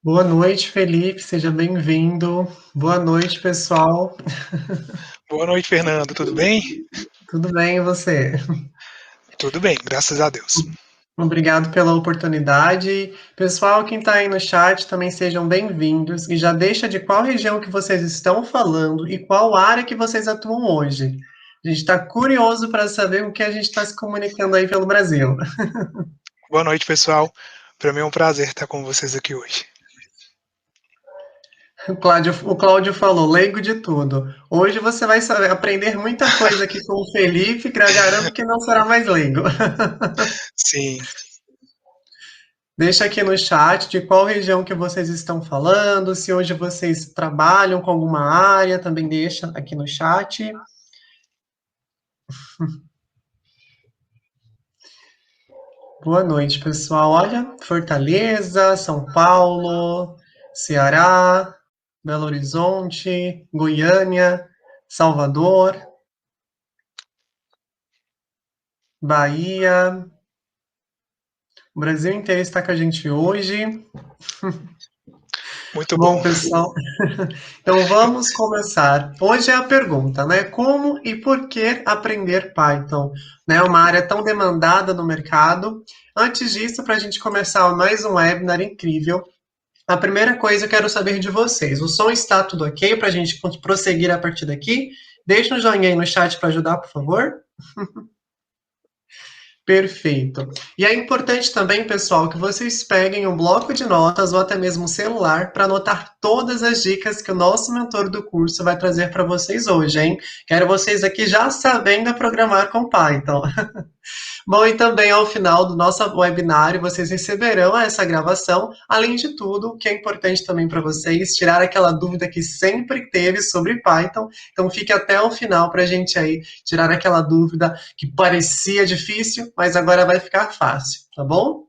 Boa noite, Felipe, seja bem-vindo. Boa noite, pessoal. Boa noite, Fernando. Tudo bem? Tudo bem, e você? Tudo bem, graças a Deus. Obrigado pela oportunidade. Pessoal, quem está aí no chat, também sejam bem-vindos. E já deixa de qual região que vocês estão falando e qual área que vocês atuam hoje. A gente está curioso para saber o que a gente está se comunicando aí pelo Brasil. Boa noite, pessoal. Para mim é um prazer estar com vocês aqui hoje. O Cláudio falou, leigo de tudo. Hoje você vai aprender muita coisa aqui com o Felipe, que eu garanto que não será mais leigo. Sim, Deixa aqui no chat de qual região que vocês estão falando, se hoje vocês trabalham com alguma área, também deixa aqui no chat. Boa noite, pessoal. Olha, Fortaleza, São Paulo, Ceará, Belo Horizonte, Goiânia, Salvador, Bahia. O Brasil inteiro está com a gente hoje. muito Bom, bom. pessoal, então vamos começar. Hoje é a pergunta, né? Como e por que aprender Python? Né? Uma área tão demandada no mercado. Antes disso, para a gente começar mais um webinar incrível, a primeira coisa eu quero saber de vocês. O som está tudo ok para a gente prosseguir a partir daqui? Deixa um joinha aí no chat para ajudar, por favor. Perfeito. E é importante também, pessoal, que vocês peguem um bloco de notas ou até mesmo um celular para anotar todas as dicas que o nosso mentor do curso vai trazer para vocês hoje, hein? Quero vocês aqui já sabendo programar com Python. Bom, e também ao final do nosso webinário vocês receberão essa gravação. Além de tudo, o que é importante também para vocês, tirar aquela dúvida que sempre teve sobre Python. Então fique até o final para a gente aí tirar aquela dúvida que parecia difícil, mas agora vai ficar fácil, tá bom?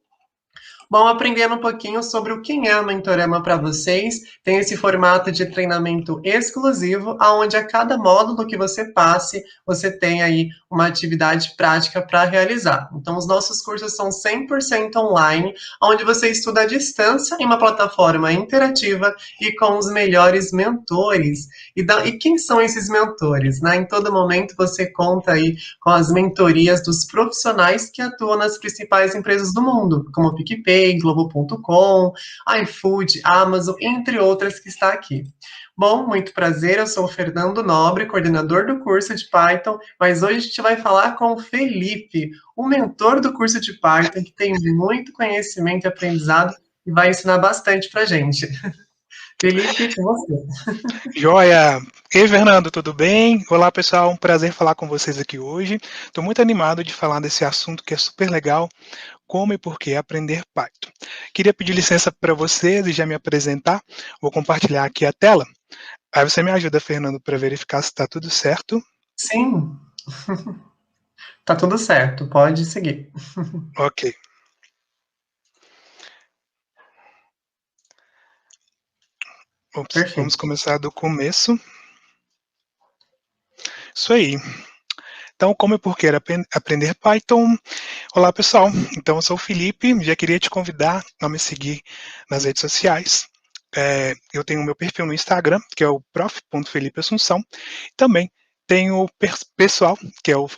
Bom, aprendendo um pouquinho sobre o que é a Mentorama para vocês, tem esse formato de treinamento exclusivo, onde a cada módulo que você passe, você tem aí uma atividade prática para realizar. Então, os nossos cursos são 100% online, onde você estuda à distância em uma plataforma interativa e com os melhores mentores. E quem são esses mentores? Né? Em todo momento você conta aí com as mentorias dos profissionais que atuam nas principais empresas do mundo, como PicPay, Globo.com, iFood, Amazon, entre outras que está aqui. Bom, muito prazer, eu sou o Fernando Nobre, coordenador do curso de Python, mas hoje a gente vai falar com o Felipe, o mentor do curso de Python, que tem muito conhecimento e aprendizado e vai ensinar bastante para a gente. Felipe, com você. Joia! Ei, Fernando, tudo bem? Olá, pessoal, um prazer falar com vocês aqui hoje. Estou muito animado de falar desse assunto que é super legal, como e por que aprender Python. Queria pedir licença para vocês e já me apresentar. Vou compartilhar aqui a tela. Aí você me ajuda, Fernando, para verificar se está tudo certo. Sim, tá tudo certo, pode seguir. Ok. Ops, vamos Perfeito. começar do começo. Isso aí. Então, como e por que aprender Python? Olá, pessoal. Então, eu sou o Felipe. Já queria te convidar a me seguir nas redes sociais. Eu tenho o meu perfil no Instagram, que é o prof.felipeassunção. Também tenho o pessoal, que é o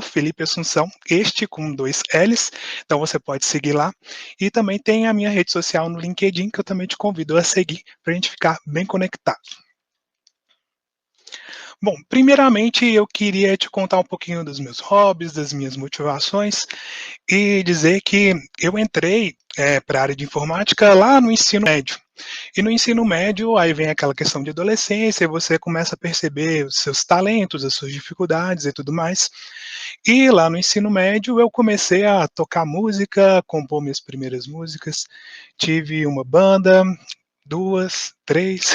@Felipe Assunção, este com 2 L's. Então, você pode seguir lá. E também tem a minha rede social no LinkedIn, que eu também te convido a seguir, para a gente ficar bem conectado. Bom, primeiramente eu queria te contar um pouquinho dos meus hobbies, das minhas motivações e dizer que eu entrei para a área de informática lá no ensino médio. E no ensino médio, aí vem aquela questão de adolescência, e você começa a perceber os seus talentos, as suas dificuldades e tudo mais. E lá no ensino médio eu comecei a tocar música, compor minhas primeiras músicas, tive uma banda, duas, três.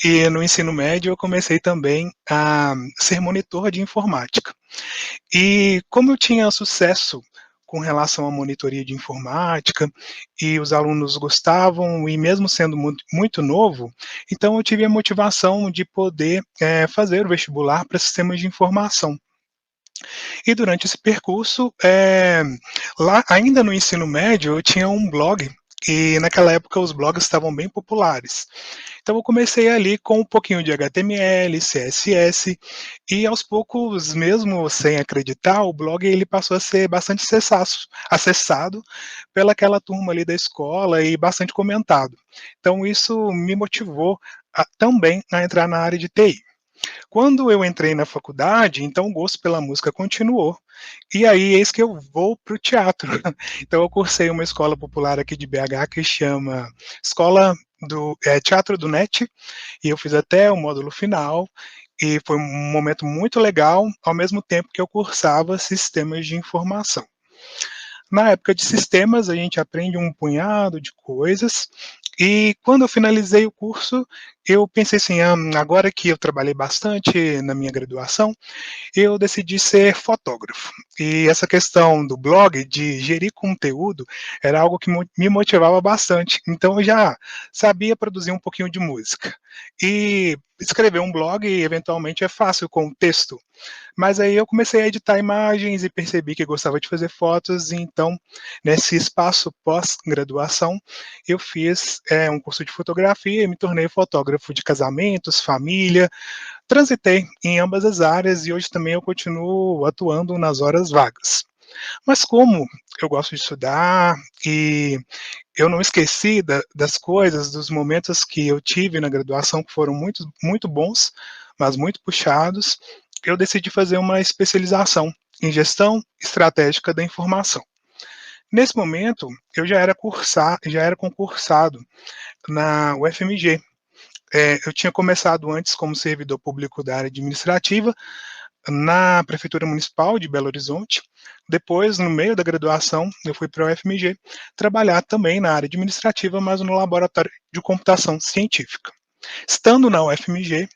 E no ensino médio eu comecei também a ser monitor de informática. E como eu tinha sucesso com relação à monitoria de informática e os alunos gostavam, e mesmo sendo muito novo, então eu tive a motivação de poder fazer o vestibular para sistemas de informação. E durante esse percurso, lá ainda no ensino médio, eu tinha um blog e naquela época os blogs estavam bem populares. Então eu comecei ali com um pouquinho de HTML, CSS, e aos poucos, mesmo sem acreditar, o blog ele passou a ser bastante acessado pelaquela turma ali da escola e bastante comentado. Então isso me motivou também a entrar na área de TI. Quando eu entrei na faculdade, então o gosto pela música continuou. E aí, eis que eu vou para o teatro. Então, eu cursei uma escola popular aqui de BH que chama Escola do Teatro do NET, e eu fiz até o módulo final, e foi um momento muito legal, ao mesmo tempo que eu cursava sistemas de informação. Na época de sistemas, a gente aprende um punhado de coisas, e quando eu finalizei o curso, eu pensei assim, agora que eu trabalhei bastante na minha graduação, eu decidi ser fotógrafo. E essa questão do blog, de gerir conteúdo, era algo que me motivava bastante. Então eu já sabia produzir um pouquinho de música. E escrever um blog, eventualmente, é fácil com o texto. Mas aí eu comecei a editar imagens e percebi que gostava de fazer fotos, e então, nesse espaço pós-graduação, eu fiz um curso de fotografia e me tornei fotógrafo de casamentos, família, transitei em ambas as áreas e hoje também eu continuo atuando nas horas vagas. Mas como eu gosto de estudar e eu não esqueci das coisas, dos momentos que eu tive na graduação que foram muito, muito bons, mas muito puxados, eu decidi fazer uma especialização em gestão estratégica da informação. Nesse momento, eu já era concursado na UFMG. Eu tinha começado antes como servidor público da área administrativa na Prefeitura Municipal de Belo Horizonte. Depois, no meio da graduação, eu fui para a UFMG trabalhar também na área administrativa, mas no laboratório de computação científica. Estando na UFMG,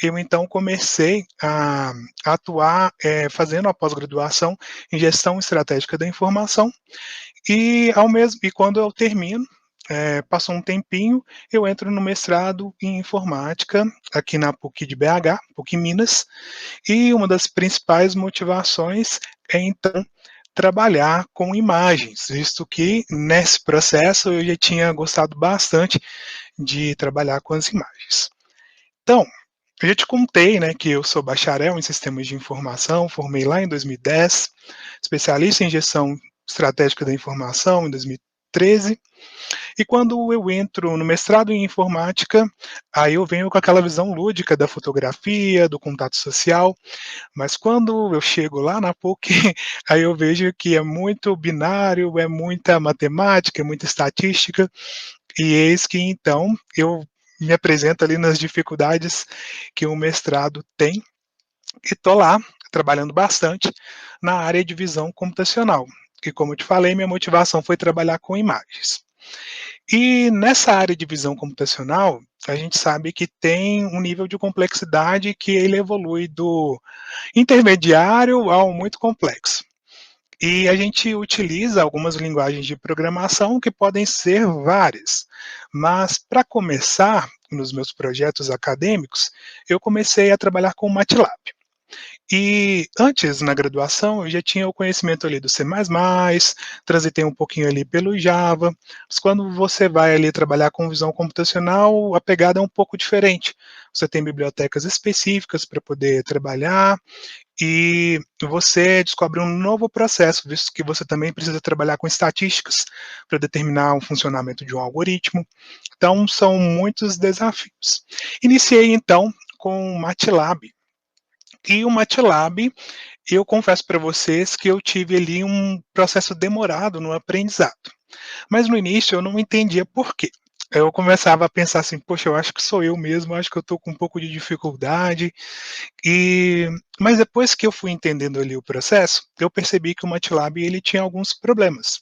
eu então comecei a atuar fazendo a pós-graduação em gestão estratégica da informação e quando eu termino, passou um tempinho, eu entro no mestrado em informática aqui na PUC de BH, PUC Minas, e uma das principais motivações é então trabalhar com imagens, visto que nesse processo eu já tinha gostado bastante de trabalhar com as imagens. Então, eu já te contei, né, que eu sou bacharel em sistemas de informação, formei lá em 2010, especialista em gestão estratégica da informação em 2013, e quando eu entro no mestrado em informática, aí eu venho com aquela visão lúdica da fotografia, do contato social, mas quando eu chego lá na PUC, aí eu vejo que é muito binário, é muita matemática, é muita estatística, e eis que então eu me apresento ali nas dificuldades que o mestrado tem, e estou lá trabalhando bastante na área de visão computacional, que como eu te falei, minha motivação foi trabalhar com imagens. E nessa área de visão computacional, a gente sabe que tem um nível de complexidade que ele evolui do intermediário ao muito complexo. E a gente utiliza algumas linguagens de programação que podem ser várias. Mas para começar, nos meus projetos acadêmicos, eu comecei a trabalhar com MATLAB. E antes, na graduação, eu já tinha o conhecimento ali do C++, transitei um pouquinho ali pelo Java, mas quando você vai ali trabalhar com visão computacional, a pegada é um pouco diferente. Você tem bibliotecas específicas para poder trabalhar e você descobre um novo processo, visto que você também precisa trabalhar com estatísticas para determinar o funcionamento de um algoritmo. Então, são muitos desafios. Iniciei, então, com o MATLAB, e o MATLAB, eu confesso para vocês que eu tive ali um processo demorado no aprendizado. Mas no início eu não entendia por quê. Eu começava a pensar assim, poxa, eu acho que sou eu mesmo, acho que eu estou com um pouco de dificuldade. Mas depois que eu fui entendendo ali o processo, eu percebi que o MATLAB ele tinha alguns problemas,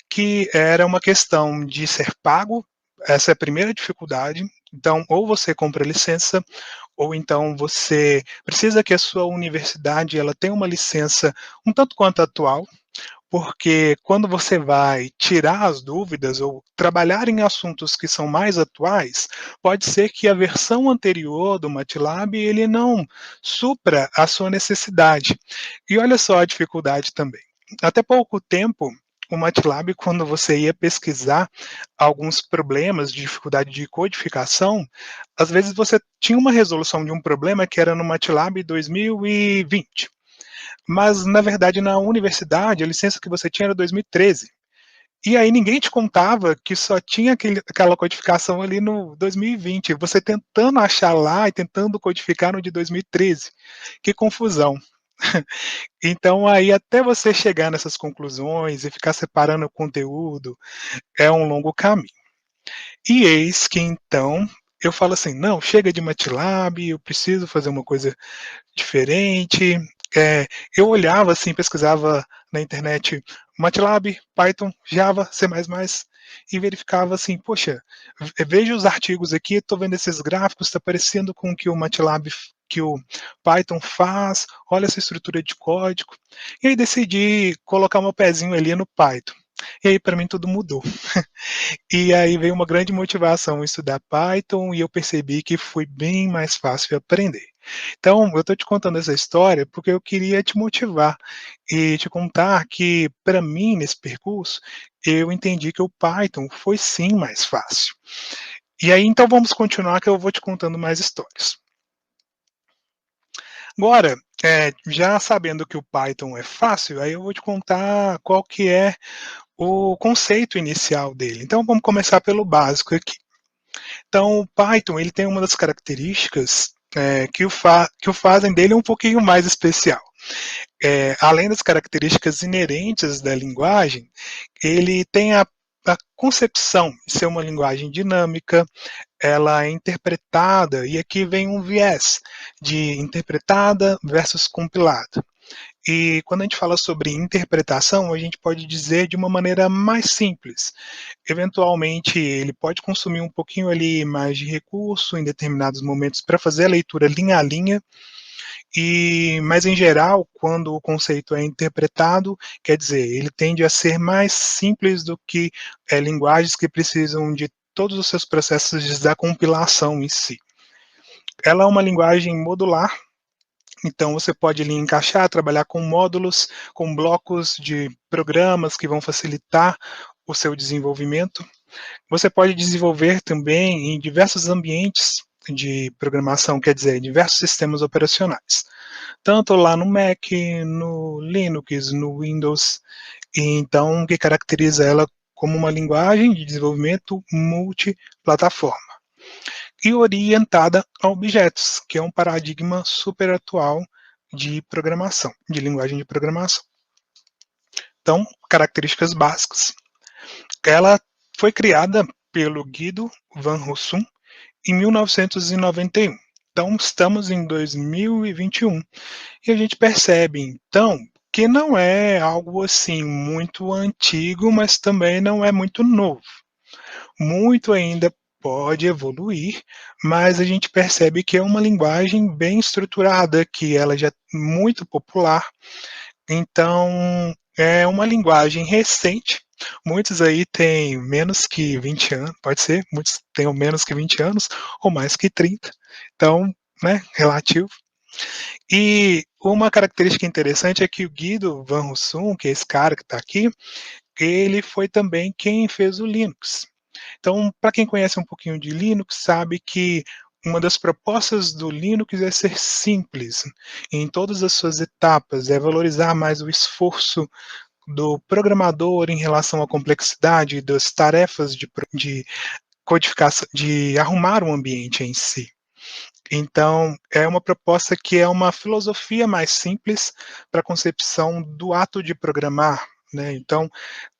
que era uma questão de ser pago, essa é a primeira dificuldade. Então, ou você compra licença, ou então você precisa que a sua universidade ela tenha uma licença um tanto quanto atual, porque quando você vai tirar as dúvidas ou trabalhar em assuntos que são mais atuais, pode ser que a versão anterior do MATLAB ele não supra a sua necessidade. E olha só a dificuldade também. Até pouco tempo, o MATLAB, quando você ia pesquisar alguns problemas de dificuldade de codificação, às vezes você tinha uma resolução de um problema que era no MATLAB 2020, mas na verdade na universidade a licença que você tinha era 2013. E aí ninguém te contava que só tinha aquela codificação ali no 2020, você tentando achar lá e tentando codificar no de 2013. Que confusão. Então aí até você chegar nessas conclusões e ficar separando o conteúdo, é um longo caminho. E eis que então eu falo assim, não, chega de MATLAB, eu preciso fazer uma coisa diferente. Eu olhava assim, pesquisava na internet MATLAB, Python, Java, C++, e verificava assim, poxa, vejo os artigos aqui, estou vendo esses gráficos, está parecendo com o que o MATLAB, que o Python faz, olha essa estrutura de código. E aí decidi colocar meu pezinho ali no Python. E aí para mim tudo mudou. E aí veio uma grande motivação estudar Python e eu percebi que foi bem mais fácil aprender. Então, eu estou te contando essa história porque eu queria te motivar e te contar que, para mim, nesse percurso, eu entendi que o Python foi sim mais fácil. E aí, então, vamos continuar que eu vou te contando mais histórias. Agora, já sabendo que o Python é fácil, aí eu vou te contar qual que é o conceito inicial dele. Então, vamos começar pelo básico aqui. Então, o Python ele tem uma das características que o fazem dele um pouquinho mais especial. Além das características inerentes da linguagem, ele tem a concepção de ser uma linguagem dinâmica, ela é interpretada, e aqui vem um viés de interpretada versus compilada. E quando a gente fala sobre interpretação, a gente pode dizer de uma maneira mais simples. Eventualmente, ele pode consumir um pouquinho ali mais de recurso em determinados momentos para fazer a leitura linha a linha, mas em geral, quando o conceito é interpretado, quer dizer, ele tende a ser mais simples do que linguagens que precisam de todos os seus processos da compilação em si. Ela é uma linguagem modular, então você pode ali encaixar, trabalhar com módulos, com blocos de programas que vão facilitar o seu desenvolvimento. Você pode desenvolver também em diversos ambientes de programação, quer dizer, diversos sistemas operacionais. Tanto lá no Mac, no Linux, no Windows. E então, o que caracteriza ela como uma linguagem de desenvolvimento multiplataforma e orientada a objetos, que é um paradigma super atual de programação, de linguagem de programação. Então, características básicas. Ela foi criada pelo Guido van Rossum em 1991. Então, estamos em 2021 e a gente percebe, então, que não é algo assim muito antigo, mas também não é muito novo. Muito ainda pode evoluir, mas a gente percebe que é uma linguagem bem estruturada, que ela já é muito popular. Então, é uma linguagem recente. Muitos aí têm menos que 20 anos, pode ser, muitos tenham menos que 20 anos ou mais que 30. Então, né, relativo. E uma característica interessante é que o Guido van Rossum, que é esse cara que está aqui, ele foi também quem fez o Linux. Então, para quem conhece um pouquinho de Linux, sabe que uma das propostas do Linux é ser simples em todas as suas etapas, é valorizar mais o esforço do programador em relação à complexidade das tarefas de codificação, de arrumar o ambiente em si. Então, é uma proposta que é uma filosofia mais simples para a concepção do ato de programar, né? Então,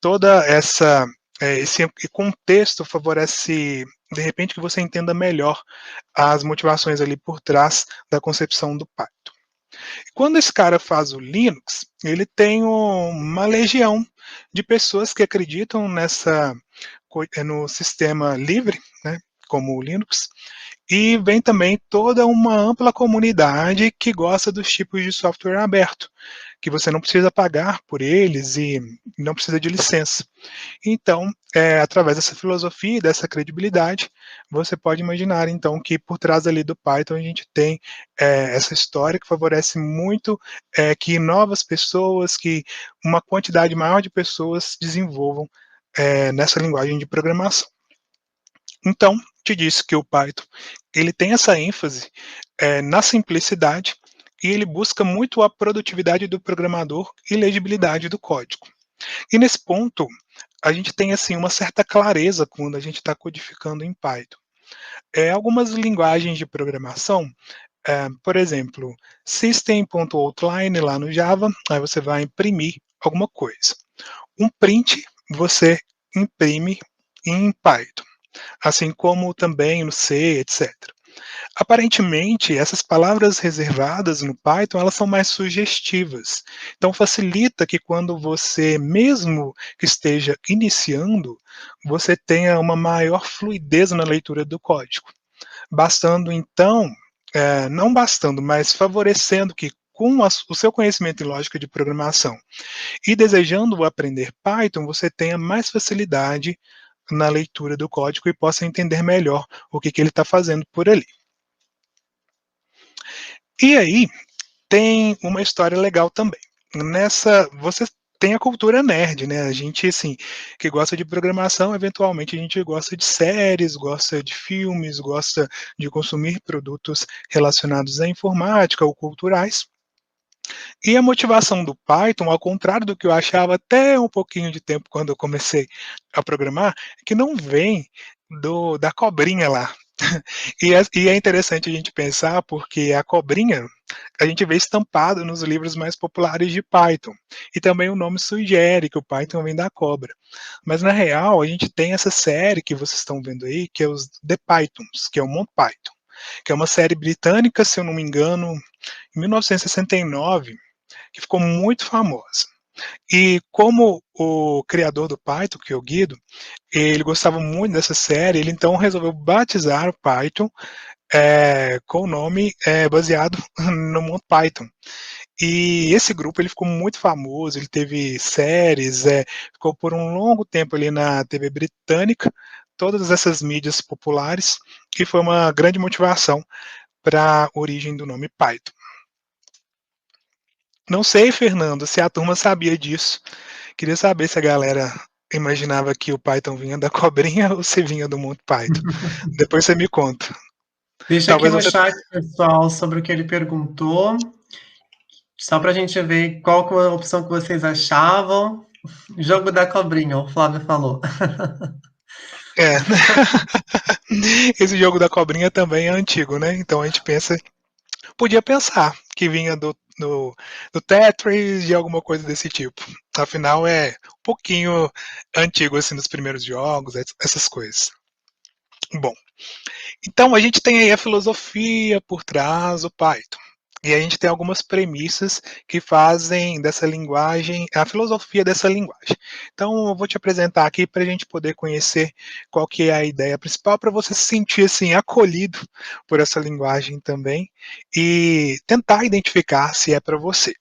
toda esse contexto favorece, de repente, que você entenda melhor as motivações ali por trás da concepção do Python. Quando esse cara faz o Linux, ele tem uma legião de pessoas que acreditam no sistema livre, né, como o Linux, e vem também toda uma ampla comunidade que gosta dos tipos de software aberto, que você não precisa pagar por eles e não precisa de licença. Então, através dessa filosofia e dessa credibilidade, você pode imaginar, então, que por trás ali do Python a gente tem essa história que favorece muito que novas pessoas, que uma quantidade maior de pessoas desenvolvam nessa linguagem de programação. Então, te disse que o Python ele tem essa ênfase na simplicidade e ele busca muito a produtividade do programador e legibilidade do código. E nesse ponto, a gente tem assim uma certa clareza quando a gente está codificando em Python. Algumas linguagens de programação, por exemplo, system.outline lá no Java, aí você vai imprimir alguma coisa. Um print você imprime em Python, assim como também no C, etc. Aparentemente, essas palavras reservadas no Python, elas são mais sugestivas. Então, facilita que quando você, mesmo que esteja iniciando, você tenha uma maior fluidez na leitura do código. Bastando, então, não bastando, mas favorecendo que com o seu conhecimento em lógica de programação e desejando aprender Python, você tenha mais facilidade na leitura do código e possa entender melhor o que ele está fazendo por ali. E aí, tem uma história legal também. Você tem a cultura nerd, né? A gente, assim, que gosta de programação, eventualmente a gente gosta de séries, gosta de filmes, gosta de consumir produtos relacionados à informática ou culturais. E a motivação do Python, ao contrário do que eu achava até um pouquinho de tempo quando eu comecei a programar, é que não vem da cobrinha lá. E é interessante a gente pensar porque a cobrinha a gente vê estampado nos livros mais populares de Python. E também o nome sugere que o Python vem da cobra. Mas na real, a gente tem essa série que vocês estão vendo aí, que é os The Pythons, que é o MonPython, que é uma série britânica, se eu não me engano, em 1969, que ficou muito famosa. E como o criador do Python, que é o Guido, ele gostava muito dessa série, ele então resolveu batizar o Python com o nome baseado no MonPython. E esse grupo ele ficou muito famoso, ele teve séries, ficou por um longo tempo ali na TV britânica, todas essas mídias populares, e foi uma grande motivação para a origem do nome Python. Não sei, Fernando, se a turma sabia disso. Queria saber se a galera imaginava que o Python vinha da cobrinha ou se vinha do MonPython. Depois você me conta. Deixa aqui Talvez no você. chat, pessoal, sobre o que ele perguntou, só para a gente ver qual que é a opção que vocês achavam. Jogo da cobrinha, o Flávio falou. É. Esse jogo da cobrinha também é antigo, né? Então a gente podia pensar que vinha do Tetris, de alguma coisa desse tipo. Afinal, é um pouquinho antigo, assim, dos primeiros jogos, essas coisas. Bom, então a gente tem aí a filosofia por trás do Python. E a gente tem algumas premissas que fazem dessa linguagem, a filosofia dessa linguagem. Então eu vou te apresentar aqui para a gente poder conhecer qual que é a ideia principal, para você se sentir assim acolhido por essa linguagem também e tentar identificar se é para você.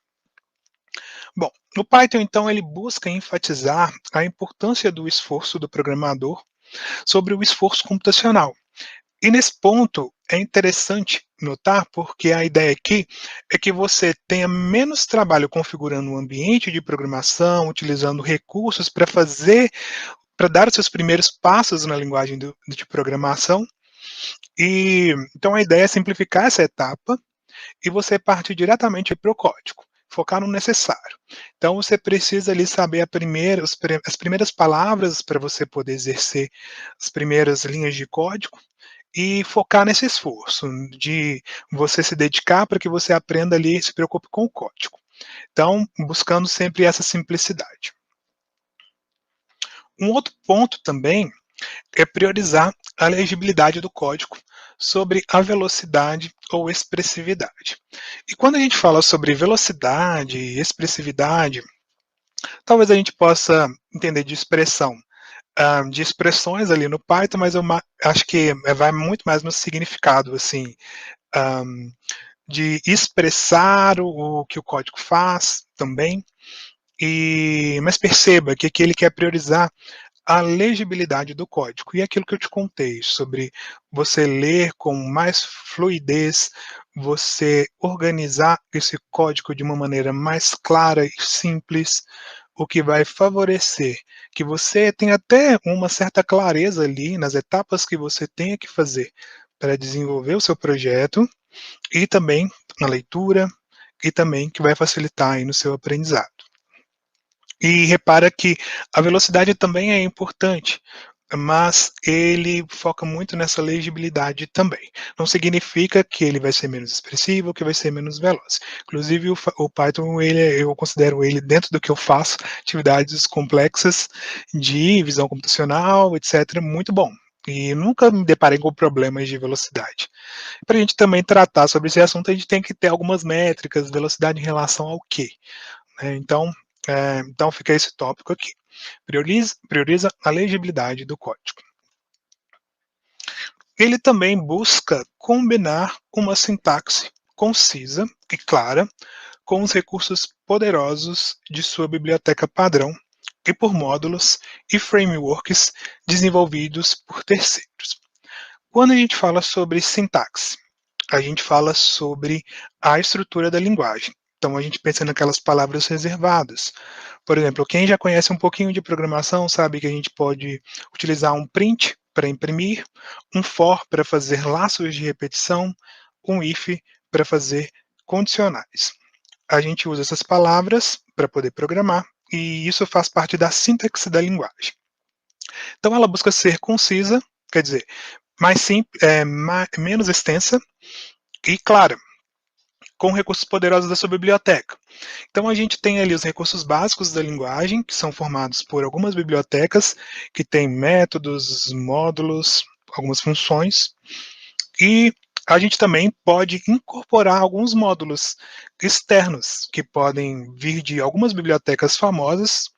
Bom, no Python então ele busca enfatizar a importância do esforço do programador sobre o esforço computacional. E nesse ponto é interessante notar, porque a ideia aqui é que você tenha menos trabalho configurando um ambiente de programação, utilizando recursos para dar os seus primeiros passos na linguagem de programação. E então a ideia é simplificar essa etapa e você partir diretamente para o código, focar no necessário. Então você precisa ali saber as primeiras palavras para você poder exercer as primeiras linhas de código e focar nesse esforço de você se dedicar para que você aprenda ali e se preocupe com o código. Então, buscando sempre essa simplicidade. Um outro ponto também é priorizar a legibilidade do código sobre a velocidade ou expressividade. E quando a gente fala sobre velocidade e expressividade, talvez a gente possa entender de expressão, de expressões ali no Python, mas eu acho que vai muito mais no significado, assim, de expressar o que o código faz também, mas perceba que aqui ele quer priorizar a legibilidade do código. E aquilo que eu te contei sobre você ler com mais fluidez, você organizar esse código de uma maneira mais clara e simples, o que vai favorecer que você tenha até uma certa clareza ali nas etapas que você tenha que fazer para desenvolver o seu projeto, e também na leitura, e também que vai facilitar aí no seu aprendizado. E repara que a velocidade também é importante, mas ele foca muito nessa legibilidade também. Não significa que ele vai ser menos expressivo, que vai ser menos veloz. Inclusive o Python, eu considero ele, dentro do que eu faço, atividades complexas de visão computacional, etc., muito bom. E nunca me deparei com problemas de velocidade. Para a gente também tratar sobre esse assunto, a gente tem que ter algumas métricas, velocidade em relação ao quê? Então fica esse tópico aqui. Prioriza a legibilidade do código. Ele também busca combinar uma sintaxe concisa e clara com os recursos poderosos de sua biblioteca padrão e por módulos e frameworks desenvolvidos por terceiros. Quando a gente fala sobre sintaxe, a gente fala sobre a estrutura da linguagem. Então a gente pensa naquelas palavras reservadas. Por exemplo, quem já conhece um pouquinho de programação sabe que a gente pode utilizar um print para imprimir, um for para fazer laços de repetição, um if para fazer condicionais. A gente usa essas palavras para poder programar e isso faz parte da sintaxe da linguagem. Então ela busca ser concisa, quer dizer, menos extensa e clara, com recursos poderosos da sua biblioteca. Então a gente tem ali os recursos básicos da linguagem, que são formados por algumas bibliotecas, que têm métodos, módulos, algumas funções, e a gente também pode incorporar alguns módulos externos, que podem vir de algumas bibliotecas famosas,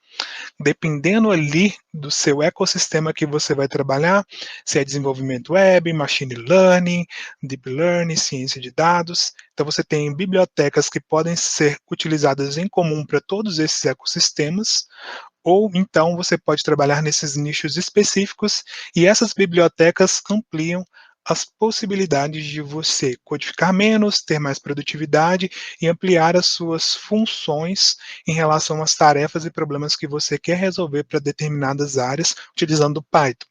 dependendo ali do seu ecossistema que você vai trabalhar, se é desenvolvimento web, machine learning, deep learning, ciência de dados. Então você tem bibliotecas que podem ser utilizadas em comum para todos esses ecossistemas, ou então você pode trabalhar nesses nichos específicos e essas bibliotecas ampliam as possibilidades de você codificar menos, ter mais produtividade e ampliar as suas funções em relação às tarefas e problemas que você quer resolver para determinadas áreas utilizando o Python.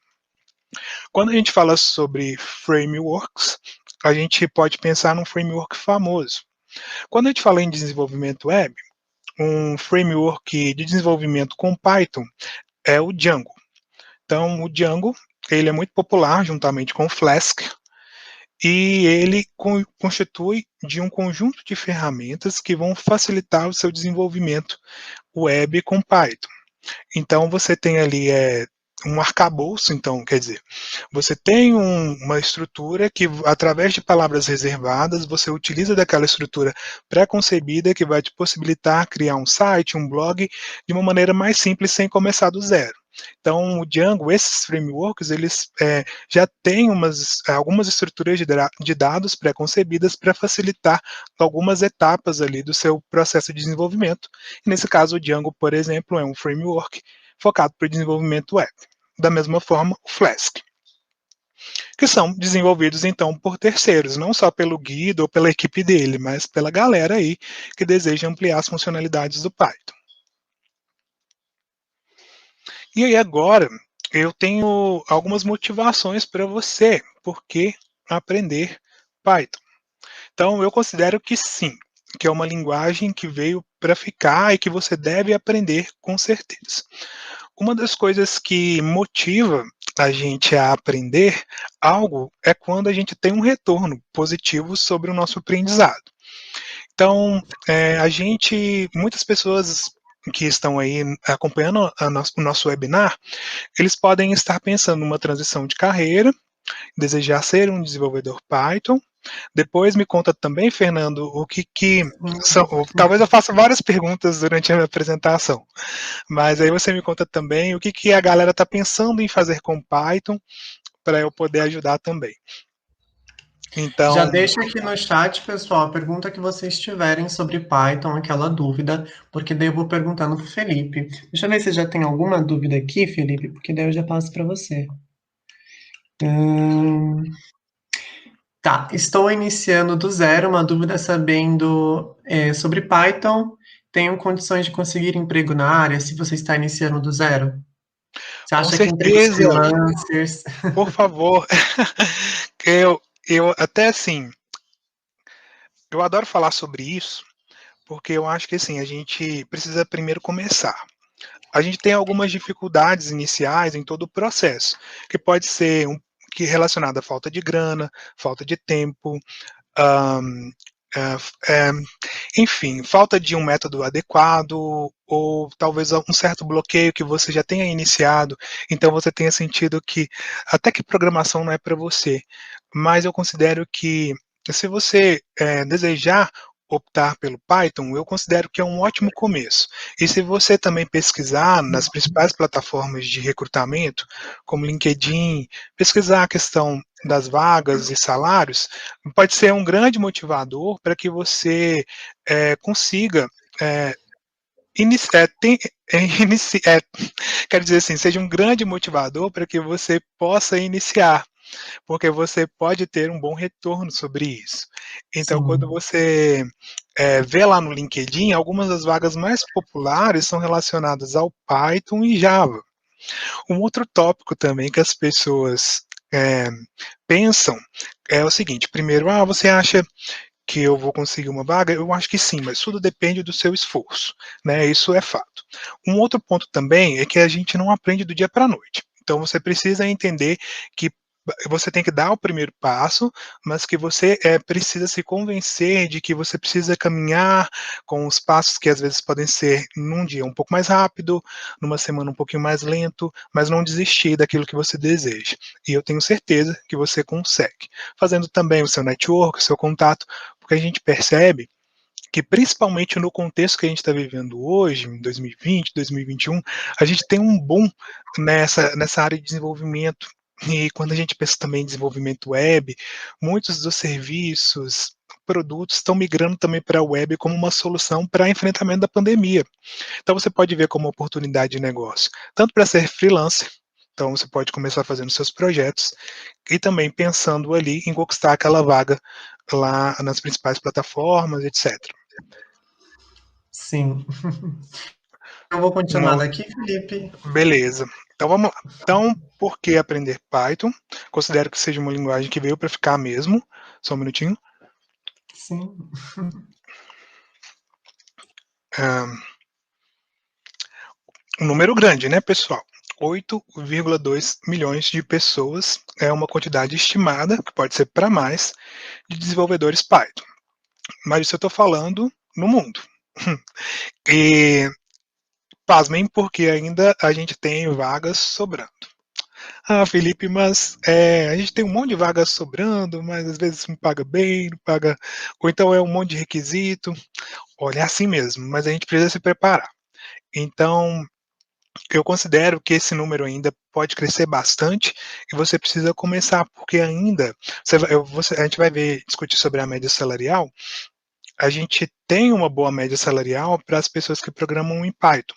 Quando a gente fala sobre frameworks, a gente pode pensar num framework famoso. Quando a gente fala em desenvolvimento web, um framework de desenvolvimento com Python é o Django. Então, o Django, ele é muito popular juntamente com o Flask, e ele constitui de um conjunto de ferramentas que vão facilitar o seu desenvolvimento web com Python. Então, você tem ali um arcabouço, então, quer dizer, você tem uma estrutura que, através de palavras reservadas, você utiliza daquela estrutura pré-concebida que vai te possibilitar criar um site, um blog, de uma maneira mais simples, sem começar do zero. Então, o Django, esses frameworks, eles já têm algumas estruturas de dados pré-concebidas para facilitar algumas etapas ali do seu processo de desenvolvimento. E nesse caso, o Django, por exemplo, é um framework focado para o desenvolvimento web. Da mesma forma, o Flask, que são desenvolvidos então por terceiros, não só pelo Guido ou pela equipe dele, mas pela galera aí que deseja ampliar as funcionalidades do Python. E aí agora eu tenho algumas motivações para você, por que aprender Python. Então eu considero que sim, que é uma linguagem que veio para ficar e que você deve aprender com certeza. Uma das coisas que motiva a gente a aprender algo é quando a gente tem um retorno positivo sobre o nosso aprendizado. Então, muitas pessoas que estão aí acompanhando o nosso webinar, eles podem estar pensando numa transição de carreira, desejar ser um desenvolvedor Python. Depois me conta também, Fernando, o que são. Talvez eu faça várias perguntas durante a minha apresentação, mas aí você me conta também o que a galera está pensando em fazer com Python, para eu poder ajudar também. Já Então, deixa aqui no chat, pessoal, a pergunta que vocês tiverem sobre Python, aquela dúvida, porque daí eu vou perguntando pro Felipe. Deixa eu ver se já tem alguma dúvida aqui, Felipe, porque daí eu já passo para você. Hum, tá, estou iniciando do zero, uma dúvida sabendo sobre Python. Tenho condições de conseguir emprego na área se você está iniciando do zero? Você com acha que empregos certeza, freelancers? por favor, eu, eu até assim, eu adoro falar sobre isso, porque eu acho que assim, a gente precisa primeiro começar. A gente tem algumas dificuldades iniciais em todo o processo, que pode ser que relacionada à falta de grana, falta de tempo, um, enfim, falta de um método adequado ou talvez um certo bloqueio que você já tenha iniciado, então você tenha sentido que até que programação não é para você. Mas eu considero que se você desejar optar pelo Python, eu considero que é um ótimo começo. E se você também pesquisar nas principais plataformas de recrutamento, como LinkedIn, pesquisar a questão das vagas e salários, pode ser um grande motivador para que você consiga iniciar, quero dizer assim, seja um grande motivador para que você possa iniciar, porque você pode ter um bom retorno sobre isso. Então, quando Sim, você vê lá no LinkedIn, algumas das vagas mais populares são relacionadas ao Python e Java. Um outro tópico também que as pessoas é, pensam é o seguinte: primeiro, você acha que eu vou conseguir uma vaga? Eu acho que sim, mas tudo depende do seu esforço, né? Isso é fato. Um outro ponto também é que a gente não aprende do dia para a noite. Então você precisa entender que você tem que dar o primeiro passo, mas que você precisa se convencer de que você precisa caminhar com os passos que às vezes podem ser num dia um pouco mais rápido, numa semana um pouquinho mais lento, mas não desistir daquilo que você deseja. E eu tenho certeza que você consegue. Fazendo também o seu network, o seu contato, porque a gente percebe que principalmente no contexto que a gente está vivendo hoje, em 2020, 2021, a gente tem um boom nessa área de desenvolvimento. E quando a gente pensa também em desenvolvimento web, muitos dos serviços, produtos estão migrando também para a web como uma solução para enfrentamento da pandemia. Então você pode ver como oportunidade de negócio, tanto para ser freelancer, então você pode começar fazendo seus projetos e também pensando ali em conquistar aquela vaga lá nas principais plataformas, etc. sim. Eu vou continuar Uma, daqui, Felipe. beleza. Então vamos lá. Então, por que aprender Python? Considero que seja uma linguagem que veio para ficar mesmo. Só um minutinho. Sim. Um número grande, né, pessoal? 8,2 milhões de pessoas é uma quantidade estimada, que pode ser para mais, de desenvolvedores Python. Mas isso eu estou falando no mundo. E pasmem, porque ainda a gente tem vagas sobrando. Ah, Felipe, mas a gente tem um monte de vagas sobrando, mas às vezes não paga bem, não paga. Ou então é um monte de requisito. Olha, é assim mesmo, mas a gente precisa se preparar. Então, eu considero que esse número ainda pode crescer bastante e você precisa começar, porque ainda a gente vai ver, discutir sobre a média salarial. A gente tem uma boa média salarial para as pessoas que programam em Python.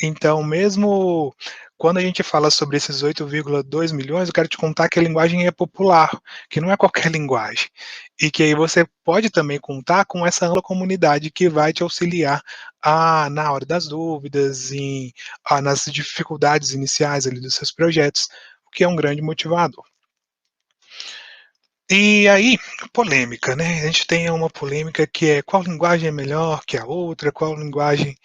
Então, mesmo quando a gente fala sobre esses 8,2 milhões, eu quero te contar que a linguagem é popular, que não é qualquer linguagem. E que aí você pode também contar com essa ampla comunidade que vai te auxiliar na hora das dúvidas, nas dificuldades iniciais ali dos seus projetos, o que é um grande motivador. E aí, polêmica, né? A gente tem uma polêmica que é qual linguagem é melhor que a outra, qual linguagem.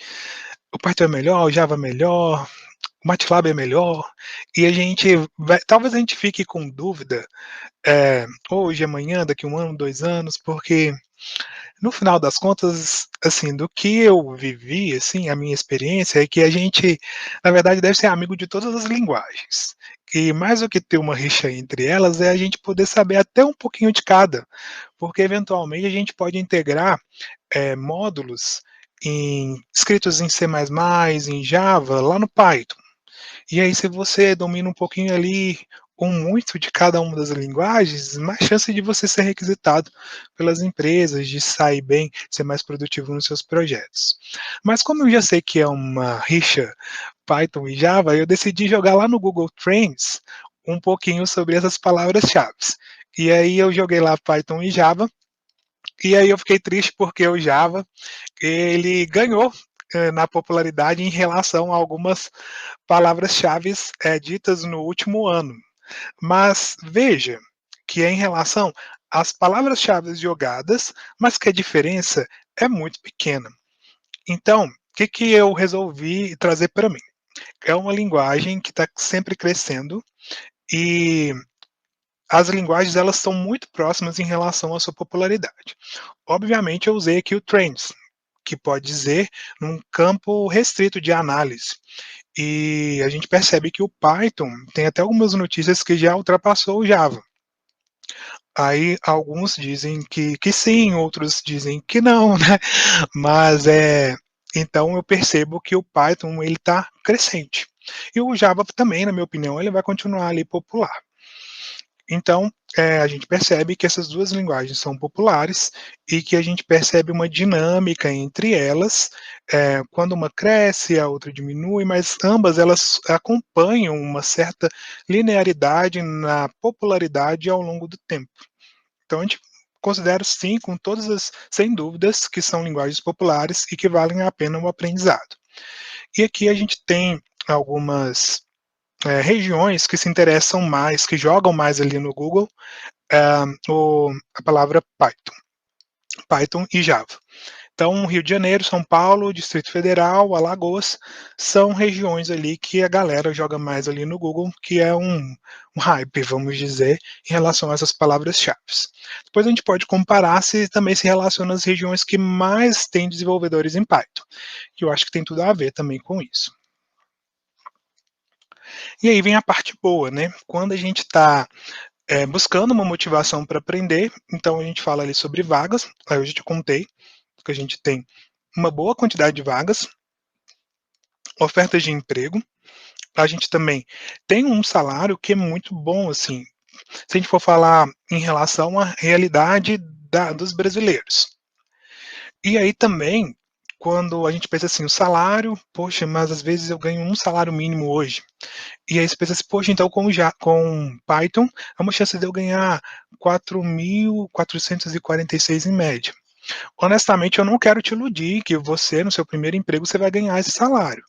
O Python é melhor, o Java é melhor, o MATLAB é melhor, e a gente talvez a gente fique com dúvida hoje, amanhã, daqui um ano, 2 anos, porque no final das contas, assim, do que eu vivi, assim, a minha experiência é que a gente, na verdade, deve ser amigo de todas as linguagens. E mais do que ter uma rixa entre elas, é a gente poder saber até um pouquinho de cada, porque eventualmente a gente pode integrar módulos escritos em C++, em Java, lá no Python. E aí, se você domina um pouquinho ali ou muito de cada uma das linguagens, mais chance de você ser requisitado pelas empresas, de sair bem, ser mais produtivo nos seus projetos. Mas como eu já sei que é uma rixa Python e Java, eu decidi jogar lá no Google Trends um pouquinho sobre essas palavras-chave. E aí eu joguei lá Python e Java, e aí eu fiquei triste porque o Java, ele ganhou na popularidade em relação a algumas palavras-chave ditas no último ano. Mas veja que é em relação às palavras-chave jogadas, mas que a diferença é muito pequena. Então, o que eu resolvi trazer para mim? É uma linguagem que está sempre crescendo e as linguagens elas são muito próximas em relação à sua popularidade. Obviamente, eu usei aqui o Trends, que pode dizer num campo restrito de análise. E a gente percebe que o Python tem até algumas notícias que já ultrapassou o Java. Aí alguns dizem que sim, outros dizem que não, né? Mas então eu percebo que o Python ele está crescente. E o Java também, na minha opinião, ele vai continuar ali popular. Então, a gente percebe que essas duas linguagens são populares e que a gente percebe uma dinâmica entre elas, quando uma cresce, a outra diminui, mas ambas elas acompanham uma certa linearidade na popularidade ao longo do tempo. Então, a gente considera sim, com todas as, sem dúvidas, que são linguagens populares e que valem a pena o aprendizado. E aqui a gente tem algumas regiões que se interessam mais, que jogam mais ali no Google, a palavra Python. Python e Java. Então, Rio de Janeiro, São Paulo, Distrito Federal, Alagoas, são regiões ali que a galera joga mais ali no Google, que é um hype, vamos dizer, em relação a essas palavras-chave. Depois a gente pode comparar se também se relaciona às regiões que mais têm desenvolvedores em Python, que eu acho que tem tudo a ver também com isso. E aí vem a parte boa, né? Quando a gente está buscando uma motivação para aprender, então a gente fala ali sobre vagas, aí eu já te contei que a gente tem uma boa quantidade de vagas, ofertas de emprego, a gente também tem um salário que é muito bom, assim, se a gente for falar em relação à realidade dos brasileiros. E aí também, quando a gente pensa assim, o salário, poxa, mas às vezes eu ganho um salário mínimo hoje. E aí você pensa assim, poxa, então com Python, é uma chance de eu ganhar 4.446 em média. Honestamente, eu não quero te iludir que você, no seu primeiro emprego, você vai ganhar esse salário.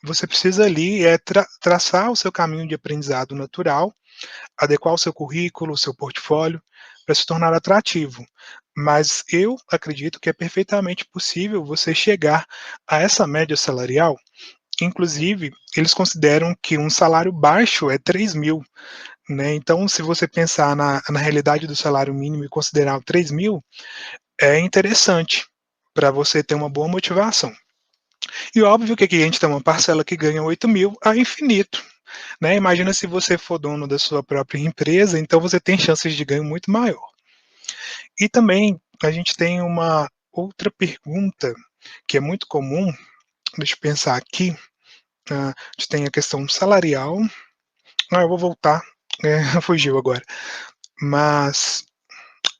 Você precisa ali traçar o seu caminho de aprendizado natural, adequar o seu currículo, o seu portfólio, para se tornar atrativo. Mas eu acredito que é perfeitamente possível você chegar a essa média salarial. Inclusive, eles consideram que um salário baixo é 3 mil. Né? Então, se você pensar na realidade do salário mínimo e considerar o 3 mil, é interessante para você ter uma boa motivação. E óbvio que aqui a gente tem uma parcela que ganha 8 mil a infinito. Né? Imagina se você for dono da sua própria empresa, então você tem chances de ganho muito maior. E também a gente tem uma outra pergunta que é muito comum, deixa eu pensar aqui, a gente tem a questão salarial, eu vou voltar, fugiu agora, mas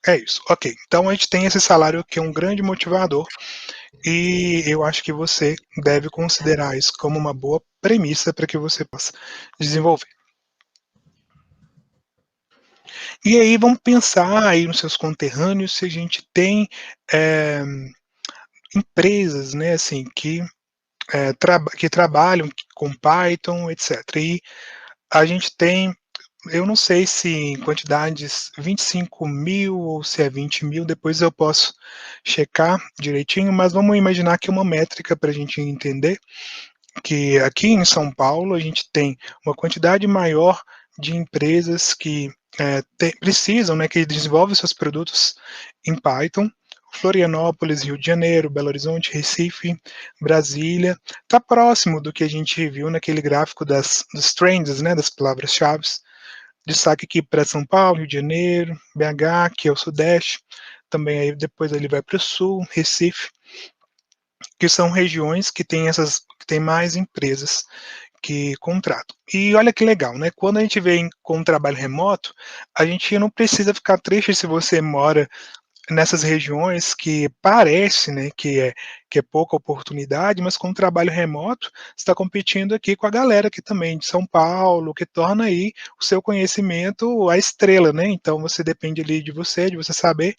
é isso, ok. Então a gente tem esse salário que é um grande motivador e eu acho que você deve considerar isso como uma boa premissa para que você possa desenvolver. E aí vamos pensar aí nos seus conterrâneos se a gente tem empresas, né, assim, que trabalham com Python, etc. E a gente tem, eu não sei se em quantidades 25 mil ou se é 20 mil, depois eu posso checar direitinho, mas vamos imaginar que é uma métrica para a gente entender que aqui em São Paulo a gente tem uma quantidade maior de empresas que precisam, né, que desenvolvem seus produtos em Python. Florianópolis, Rio de Janeiro, Belo Horizonte, Recife, Brasília, está próximo do que a gente viu naquele gráfico dos trends, né, das palavras-chave. Destaque aqui para São Paulo, Rio de Janeiro, BH, que é o Sudeste, também aí depois ele vai para o Sul, Recife, que são regiões que têm mais empresas que contratam. E olha que legal, né? Quando a gente vem com um trabalho remoto, a gente não precisa ficar triste se você mora nessas regiões que parece, né, que é pouca oportunidade, mas com o trabalho remoto, você está competindo aqui com a galera aqui também de São Paulo, que torna aí o seu conhecimento a estrela, né? Então você depende ali de você saber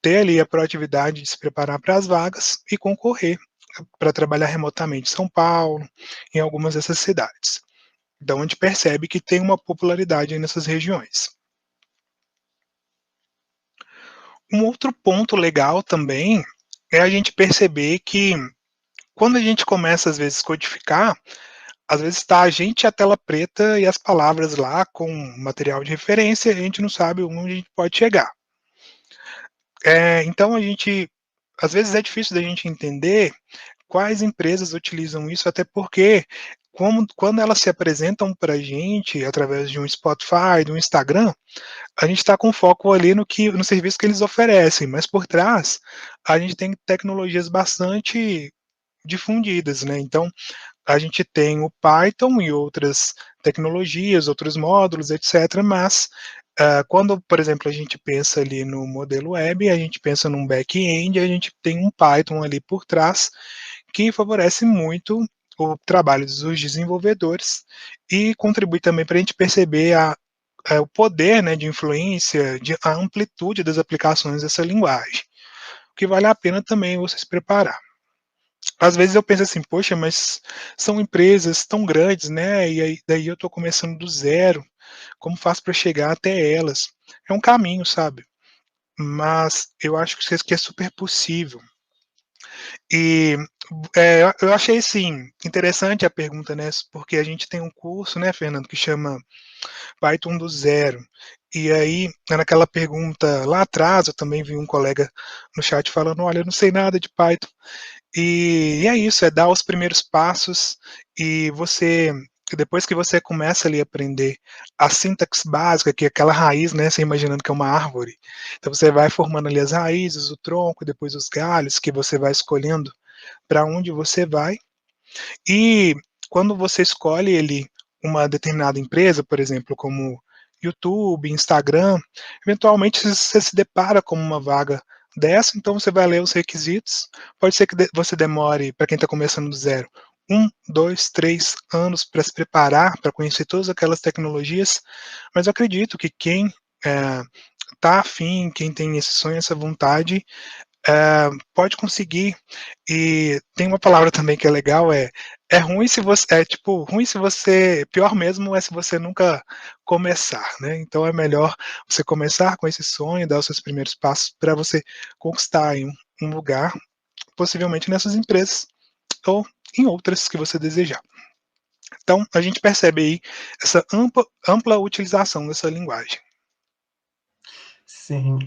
ter ali a proatividade de se preparar para as vagas e concorrer para trabalhar remotamente em São Paulo, em algumas dessas cidades. Então a gente percebe que tem uma popularidade aí nessas regiões. Um outro ponto legal também é a gente perceber que quando a gente começa, às vezes, codificar, às vezes está a gente e a tela preta e as palavras lá com material de referência, e a gente não sabe onde a gente pode chegar. Então a gente, às vezes é difícil da gente entender quais empresas utilizam isso, até porque quando elas se apresentam para a gente através de um Spotify, do Instagram, a gente está com foco ali no serviço que eles oferecem, mas por trás a gente tem tecnologias bastante difundidas, né? Então a gente tem o Python e outras tecnologias, outros módulos, etc. Mas quando, por exemplo, a gente pensa ali no modelo web, a gente pensa num back-end, a gente tem um Python ali por trás que favorece muito o trabalho dos desenvolvedores e contribui também para a gente perceber o poder, né, de influência, a amplitude das aplicações dessa linguagem, o que vale a pena também você se preparar. Às vezes eu penso assim, poxa, mas são empresas tão grandes, né? E aí, daí eu estou começando do zero. Como faço para chegar até elas? É um caminho, sabe? Mas eu acho que é super possível. E eu achei, sim, interessante a pergunta, né? Porque a gente tem um curso, né, Fernando, que chama Python do zero. E aí, naquela pergunta lá atrás, eu também vi um colega no chat falando, olha, eu não sei nada de Python. E é isso, é dar os primeiros passos e depois que você começa ali a aprender a sintaxe básica, que é aquela raiz, né, você imaginando que é uma árvore. Então você vai formando ali as raízes, o tronco, depois os galhos que você vai escolhendo para onde você vai. E quando você escolhe ali uma determinada empresa, por exemplo, como YouTube, Instagram, eventualmente você se depara com uma vaga dessa, então você vai ler os requisitos. Pode ser que você demore, para quem está começando do zero, 1, 2, 3 anos para se preparar, para conhecer todas aquelas tecnologias, mas eu acredito que quem está afim, quem tem esse sonho, essa vontade, pode conseguir. E tem uma palavra também que é legal, é ruim se você, tipo, ruim se você, pior mesmo é se você nunca começar, né? Então é melhor você começar com esse sonho, dar os seus primeiros passos para você conquistar em um lugar, possivelmente nessas empresas ou em outras que você desejar. Então a gente percebe aí essa ampla utilização dessa linguagem. Sim.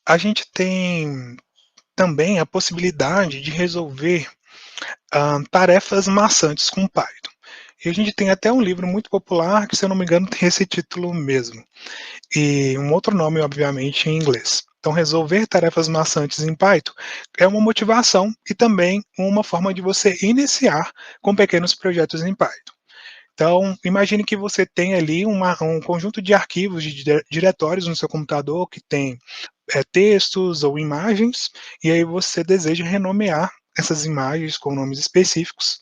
A gente tem também a possibilidade de resolver tarefas maçantes com Python. E a gente tem até um livro muito popular que, se eu não me engano, tem esse título mesmo. E um outro nome, obviamente, em inglês. Então, resolver tarefas maçantes em Python é uma motivação e também uma forma de você iniciar com pequenos projetos em Python. Então, imagine que você tem ali um conjunto de arquivos, de diretórios no seu computador que tem textos ou imagens, e aí você deseja renomear essas imagens com nomes específicos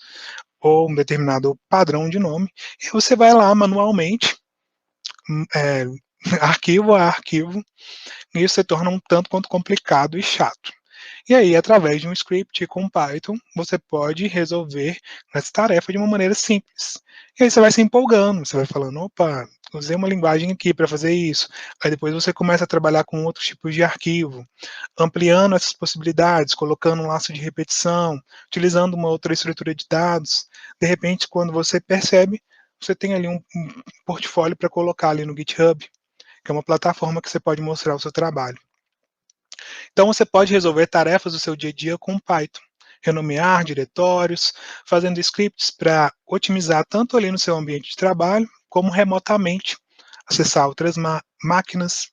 ou um determinado padrão de nome, e você vai lá manualmente, é, arquivo a arquivo, e isso se torna um tanto quanto complicado e chato. E aí, através de um script com Python, você pode resolver essa tarefa de uma maneira simples. E aí você vai se empolgando, você vai falando, opa, usei uma linguagem aqui para fazer isso. Aí depois você começa a trabalhar com outros tipos de arquivo, ampliando essas possibilidades, colocando um laço de repetição, utilizando uma outra estrutura de dados. De repente, quando você percebe, você tem ali um portfólio para colocar ali no GitHub, que é uma plataforma que você pode mostrar o seu trabalho. Então você pode resolver tarefas do seu dia a dia com Python, renomear diretórios, fazendo scripts para otimizar tanto ali no seu ambiente de trabalho, como remotamente, acessar outras máquinas.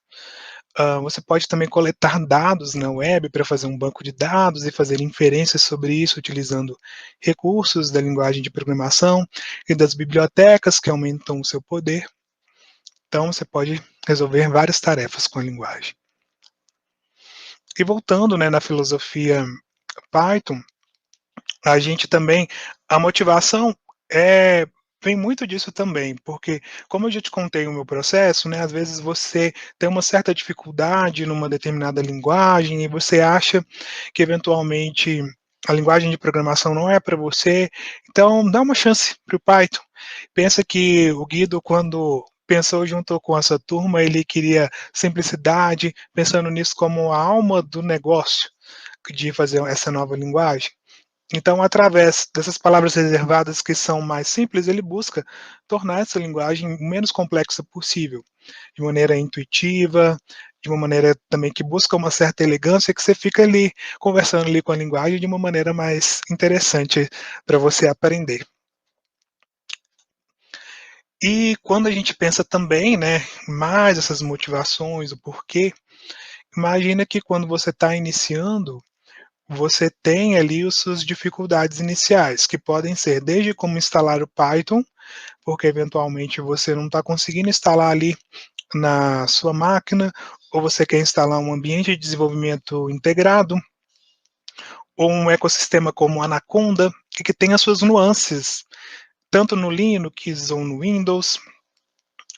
Você pode também coletar dados na web para fazer um banco de dados e fazer inferências sobre isso utilizando recursos da linguagem de programação e das bibliotecas que aumentam o seu poder. Então, você pode resolver várias tarefas com a linguagem. E voltando, né, na filosofia Python, a gente também, a motivação é, vem muito disso também, porque como eu já te contei o meu processo, né, às vezes você tem uma certa dificuldade numa determinada linguagem e você acha que eventualmente a linguagem de programação não é para você, então dá uma chance para o Python. Pensa que o Guido, quando pensou junto com essa turma, ele queria simplicidade, pensando nisso como a alma do negócio de fazer essa nova linguagem. Então, através dessas palavras reservadas que são mais simples, ele busca tornar essa linguagem o menos complexa possível, de maneira intuitiva, de uma maneira também que busca uma certa elegância, que você fica ali conversando ali com a linguagem de uma maneira mais interessante para você aprender. E quando a gente pensa também, né, mais essas motivações, o porquê, imagina que quando você está iniciando, você tem ali as suas dificuldades iniciais, que podem ser desde como instalar o Python, porque eventualmente você não está conseguindo instalar ali na sua máquina, ou você quer instalar um ambiente de desenvolvimento integrado, ou um ecossistema como Anaconda, que tem as suas nuances, tanto no Linux ou no Windows,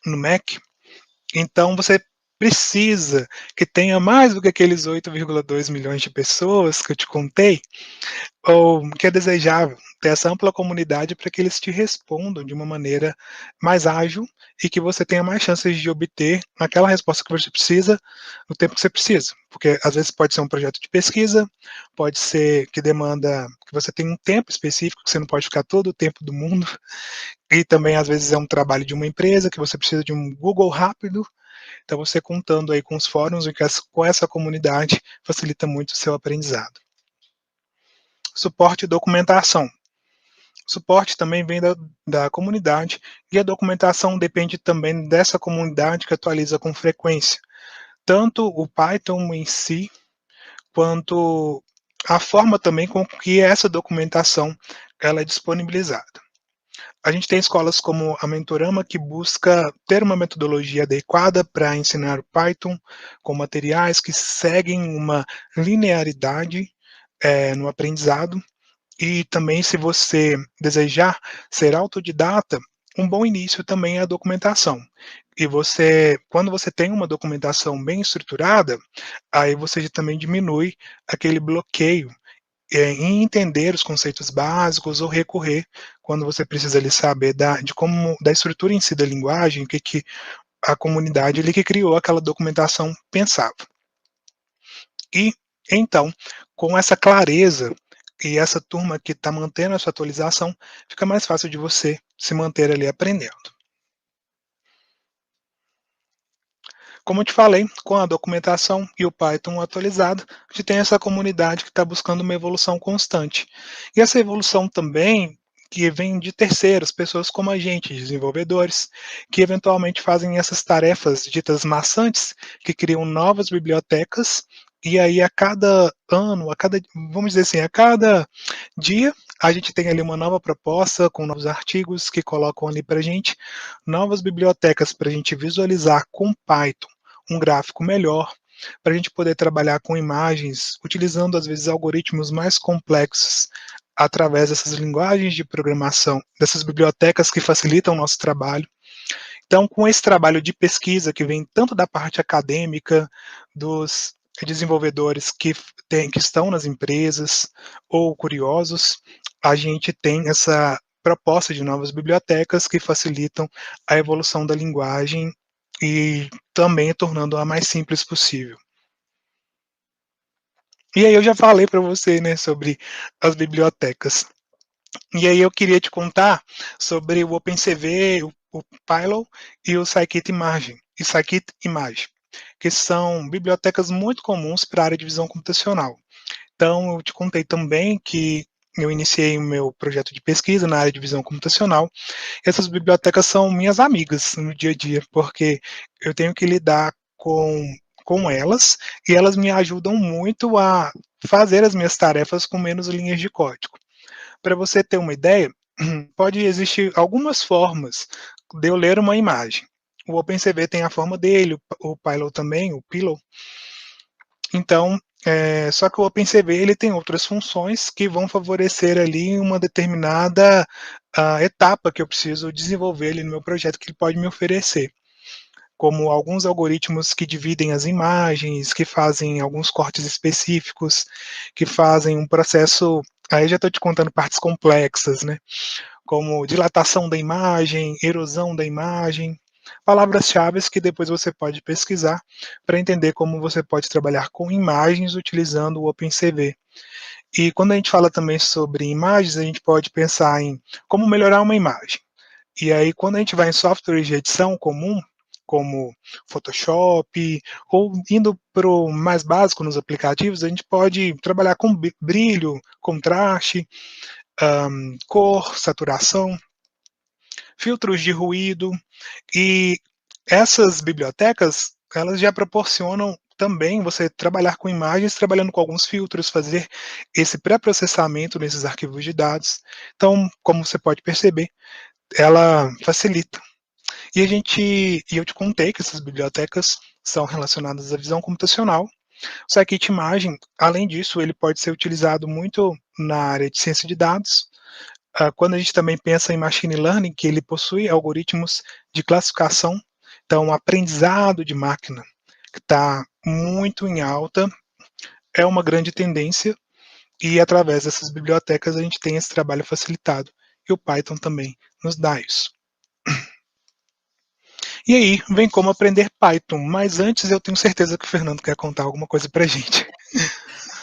no Mac. Então você precisa que tenha mais do que aqueles 8,2 milhões de pessoas que eu te contei, ou que é desejável ter essa ampla comunidade para que eles te respondam de uma maneira mais ágil e que você tenha mais chances de obter aquela resposta que você precisa no tempo que você precisa. Porque às vezes pode ser um projeto de pesquisa, pode ser que demanda que você tenha um tempo específico, que você não pode ficar todo o tempo do mundo, e também às vezes é um trabalho de uma empresa que você precisa de um Google rápido. Então você contando aí com os fóruns e com essa comunidade facilita muito o seu aprendizado. Suporte e documentação. Suporte também vem da comunidade e a documentação depende também dessa comunidade que atualiza com frequência. Tanto o Python em si, quanto a forma também com que essa documentação ela é disponibilizada. A gente tem escolas como a Mentorama, que busca ter uma metodologia adequada para ensinar o Python, com materiais que seguem uma linearidade no aprendizado. E também, se você desejar ser autodidata, um bom início também é a documentação. E você, quando você tem uma documentação bem estruturada, aí você também diminui aquele bloqueio em entender os conceitos básicos ou recorrer quando você precisa ali saber da estrutura em si da linguagem, o que a comunidade ali que criou aquela documentação pensava. E então, com essa clareza e essa turma que está mantendo essa atualização, fica mais fácil de você se manter ali aprendendo. Como eu te falei, com a documentação e o Python atualizado, a gente tem essa comunidade que está buscando uma evolução constante. E essa evolução também que vem de terceiros, pessoas como a gente, desenvolvedores, que eventualmente fazem essas tarefas ditas maçantes, que criam novas bibliotecas, e aí a cada ano, vamos dizer assim, a cada dia, a gente tem ali uma nova proposta com novos artigos que colocam ali para a gente novas bibliotecas para a gente visualizar com Python um gráfico melhor, para a gente poder trabalhar com imagens, utilizando às vezes algoritmos mais complexos através dessas linguagens de programação, dessas bibliotecas que facilitam o nosso trabalho. Então, com esse trabalho de pesquisa que vem tanto da parte acadêmica, dos desenvolvedores que estão nas empresas ou curiosos, a gente tem essa proposta de novas bibliotecas que facilitam a evolução da linguagem e também tornando-a mais simples possível. E aí eu já falei para você, né, sobre as bibliotecas. E aí eu queria te contar sobre o OpenCV, o Pylon e o Scikit-Image, que são bibliotecas muito comuns para a área de visão computacional. Então, eu te contei também que eu iniciei o meu projeto de pesquisa na área de visão computacional. Essas bibliotecas são minhas amigas no dia a dia, porque eu tenho que lidar com com elas, e elas me ajudam muito a fazer as minhas tarefas com menos linhas de código. Para você ter uma ideia, pode existir algumas formas de eu ler uma imagem. O OpenCV tem a forma dele, o Pilot também, o Pillow. Então, só que o OpenCV ele tem outras funções que vão favorecer ali uma determinada etapa que eu preciso desenvolver ali no meu projeto que ele pode me oferecer, como alguns algoritmos que dividem as imagens, que fazem alguns cortes específicos, que fazem um processo, aí já estou te contando partes complexas, né? Como dilatação da imagem, erosão da imagem, palavras-chave que depois você pode pesquisar para entender como você pode trabalhar com imagens utilizando o OpenCV. E quando a gente fala também sobre imagens, a gente pode pensar em como melhorar uma imagem. E aí, quando a gente vai em softwares de edição comum, como Photoshop, ou indo para o mais básico nos aplicativos, a gente pode trabalhar com brilho, contraste, cor, saturação, filtros de ruído, e essas bibliotecas, elas já proporcionam também você trabalhar com imagens, trabalhando com alguns filtros, fazer esse pré-processamento nesses arquivos de dados. Então, como você pode perceber, ela facilita. E eu te contei que essas bibliotecas são relacionadas à visão computacional. O Scikit-Imagem, além disso, ele pode ser utilizado muito na área de ciência de dados. Quando a gente também pensa em machine learning, que ele possui algoritmos de classificação, então o aprendizado de máquina, que está muito em alta, é uma grande tendência, e através dessas bibliotecas a gente tem esse trabalho facilitado. E o Python também nos dá isso. E aí, vem como aprender Python, mas antes eu tenho certeza que o Fernando quer contar alguma coisa pra gente.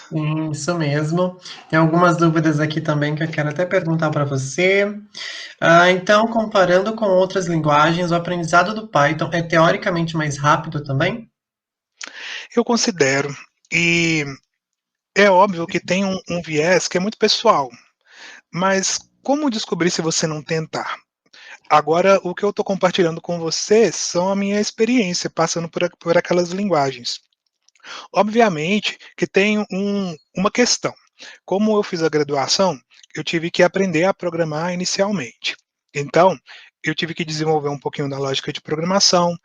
Sim, isso mesmo. Tem algumas dúvidas aqui também que eu quero até perguntar para você. Então, comparando com outras linguagens, o aprendizado do Python é teoricamente mais rápido também? Eu considero, e é óbvio que tem um viés que é muito pessoal, mas como descobrir se você não tentar? Agora, o que eu estou compartilhando com você são a minha experiência passando por aquelas linguagens. Obviamente que tem uma questão. Como eu fiz a graduação, eu tive que aprender a programar inicialmente. Então, eu tive que desenvolver um pouquinho da lógica de programação,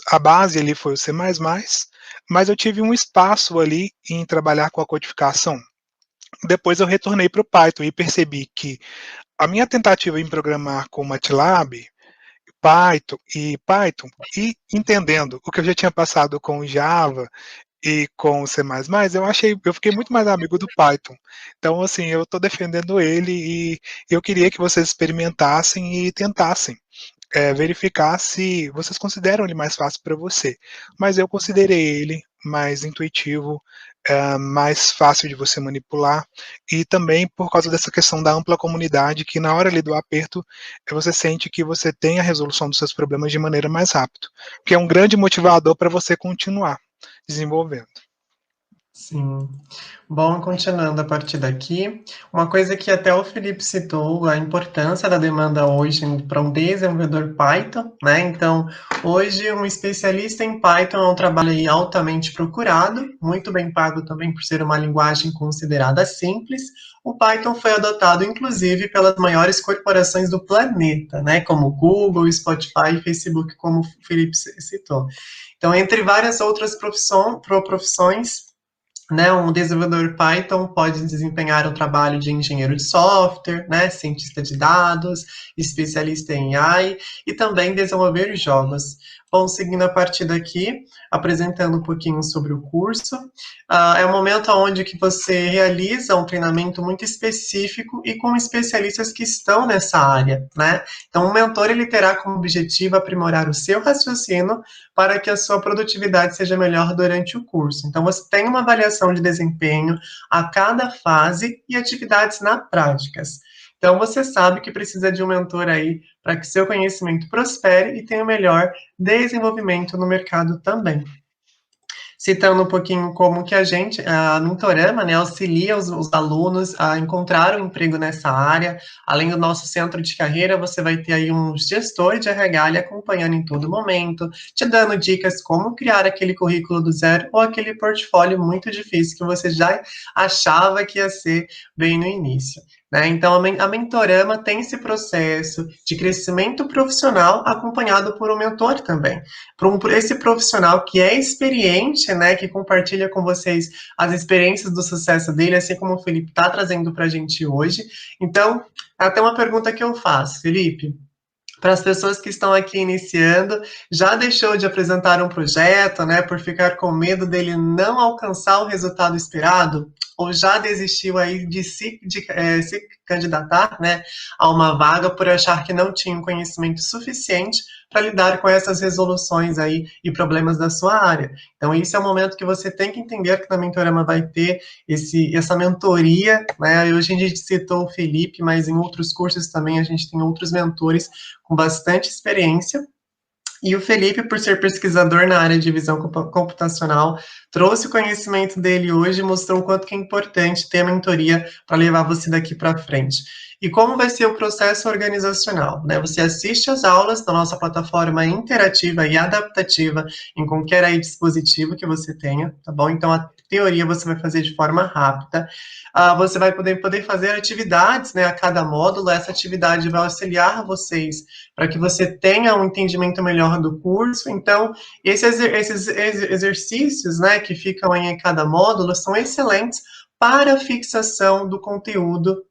a base ali foi o C++, mas eu tive um espaço ali em trabalhar com a codificação. Depois eu retornei para o Python e percebi que a minha tentativa em programar com MATLAB, Python, e entendendo o que eu já tinha passado com Java e com o C++, eu fiquei muito mais amigo do Python. Então, assim, eu estou defendendo ele e eu queria que vocês experimentassem e tentassem verificar se vocês consideram ele mais fácil para você. Mas eu considerei ele mais intuitivo, mais fácil de você manipular, e também por causa dessa questão da ampla comunidade, que na hora ali do aperto, você sente que você tem a resolução dos seus problemas de maneira mais rápida, que é um grande motivador para você continuar desenvolvendo. Sim. Bom, continuando a partir daqui, uma coisa que até o Felipe citou, a importância da demanda hoje para um desenvolvedor Python, né? Então, hoje um especialista em Python é um trabalho aí altamente procurado, muito bem pago também por ser uma linguagem considerada simples. O Python foi adotado, inclusive, pelas maiores corporações do planeta, né? Como Google, Spotify e Facebook, como o Felipe citou. Então, entre várias outras profissões, né, um desenvolvedor Python pode desempenhar o trabalho de engenheiro de software, né, cientista de dados, especialista em AI e também desenvolver jogos. Bom, seguindo a partir daqui, apresentando um pouquinho sobre o curso, é um momento onde que você realiza um treinamento muito específico e com especialistas que estão nessa área, né? Então, o mentor ele terá como objetivo aprimorar o seu raciocínio para que a sua produtividade seja melhor durante o curso. Então, você tem uma avaliação de desempenho a cada fase e atividades na práticas. Então, você sabe que precisa de um mentor aí para que seu conhecimento prospere e tenha o melhor desenvolvimento no mercado também. citando um pouquinho como que a Mentorama, né, auxilia os alunos a encontrar um emprego nessa área. Além do nosso centro de carreira, você vai ter aí um gestor de RH lhe acompanhando em todo momento, te dando dicas como criar aquele currículo do zero ou aquele portfólio muito difícil que você já achava que ia ser bem no início. Né? Então, a Mentorama tem esse processo de crescimento profissional acompanhado por um mentor também. Por esse profissional que é experiente, né, que compartilha com vocês as experiências do sucesso dele, assim como o Felipe está trazendo para a gente hoje. Então, até uma pergunta que eu faço, Felipe. Para as pessoas que estão aqui iniciando, já deixou de apresentar um projeto, né, por ficar com medo dele não alcançar o resultado esperado? Ou já desistiu aí se candidatar, né, a uma vaga por achar que não tinha um conhecimento suficiente para lidar com essas resoluções aí e problemas da sua área? Então, esse é o momento que você tem que entender que na Mentorama vai ter essa mentoria, né? Hoje a gente citou o Felipe, mas em outros cursos também a gente tem outros mentores com bastante experiência. E o Felipe, por ser pesquisador na área de visão computacional, trouxe o conhecimento dele hoje e mostrou o quanto que é importante ter a mentoria para levar você daqui para frente. E como vai ser o processo organizacional? Né? Você assiste às aulas da nossa plataforma interativa e adaptativa em qualquer aí dispositivo que você tenha, tá bom? Então, a teoria você vai fazer de forma rápida. Você vai poder fazer atividades, né, a cada módulo. Essa atividade vai auxiliar vocês para que você tenha um entendimento melhor do curso. Então, esses exercícios, né, que ficam em cada módulo são excelentes para a fixação do conteúdo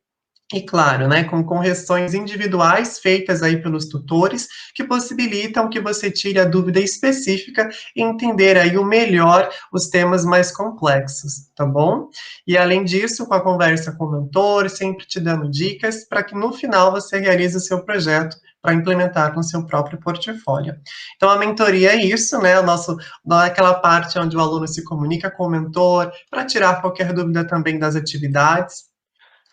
e claro, né, com correções individuais feitas aí pelos tutores, que possibilitam que você tire a dúvida específica e entender aí o melhor os temas mais complexos, tá bom? E além disso, com a conversa com o mentor, sempre te dando dicas para que no final você realize o seu projeto para implementar com o seu próprio portfólio. Então, a mentoria é isso, né? Aquela parte onde o aluno se comunica com o mentor, para tirar qualquer dúvida também das atividades.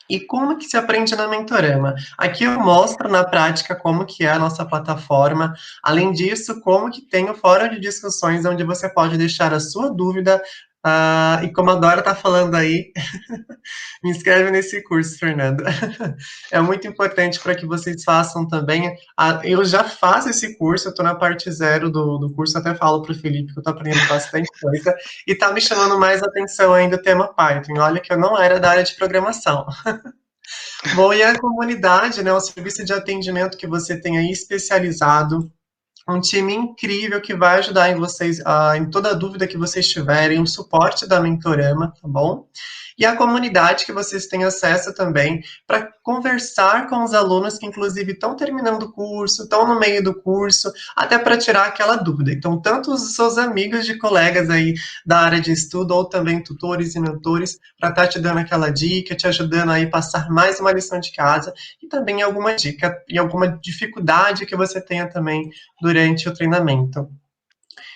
E como que se aprende na Mentorama? Aqui eu mostro na prática como que é a nossa plataforma. Além disso, como que tem o fórum de discussões onde você pode deixar a sua dúvida. E como a Dora está falando aí, me inscreve nesse curso, Fernando. É muito importante para que vocês façam também. Eu já faço esse curso, eu estou na parte zero do curso, até falo para o Felipe que eu estou aprendendo bastante coisa, e está me chamando mais atenção ainda o tema Python. Olha que eu não era da área de programação. Bom, e a comunidade, né, o serviço de atendimento que você tem aí especializado, um time incrível que vai ajudar em vocês, em toda dúvida que vocês tiverem, o suporte da Mentorama, tá bom? E a comunidade que vocês têm acesso também para conversar com os alunos que, inclusive, estão terminando o curso, estão no meio do curso, até para tirar aquela dúvida. Então, tanto os seus amigos de colegas aí da área de estudo, ou também tutores e mentores, para estar te dando aquela dica, te ajudando aí a passar mais uma lição de casa, e também alguma dica e alguma dificuldade que você tenha também durante o treinamento.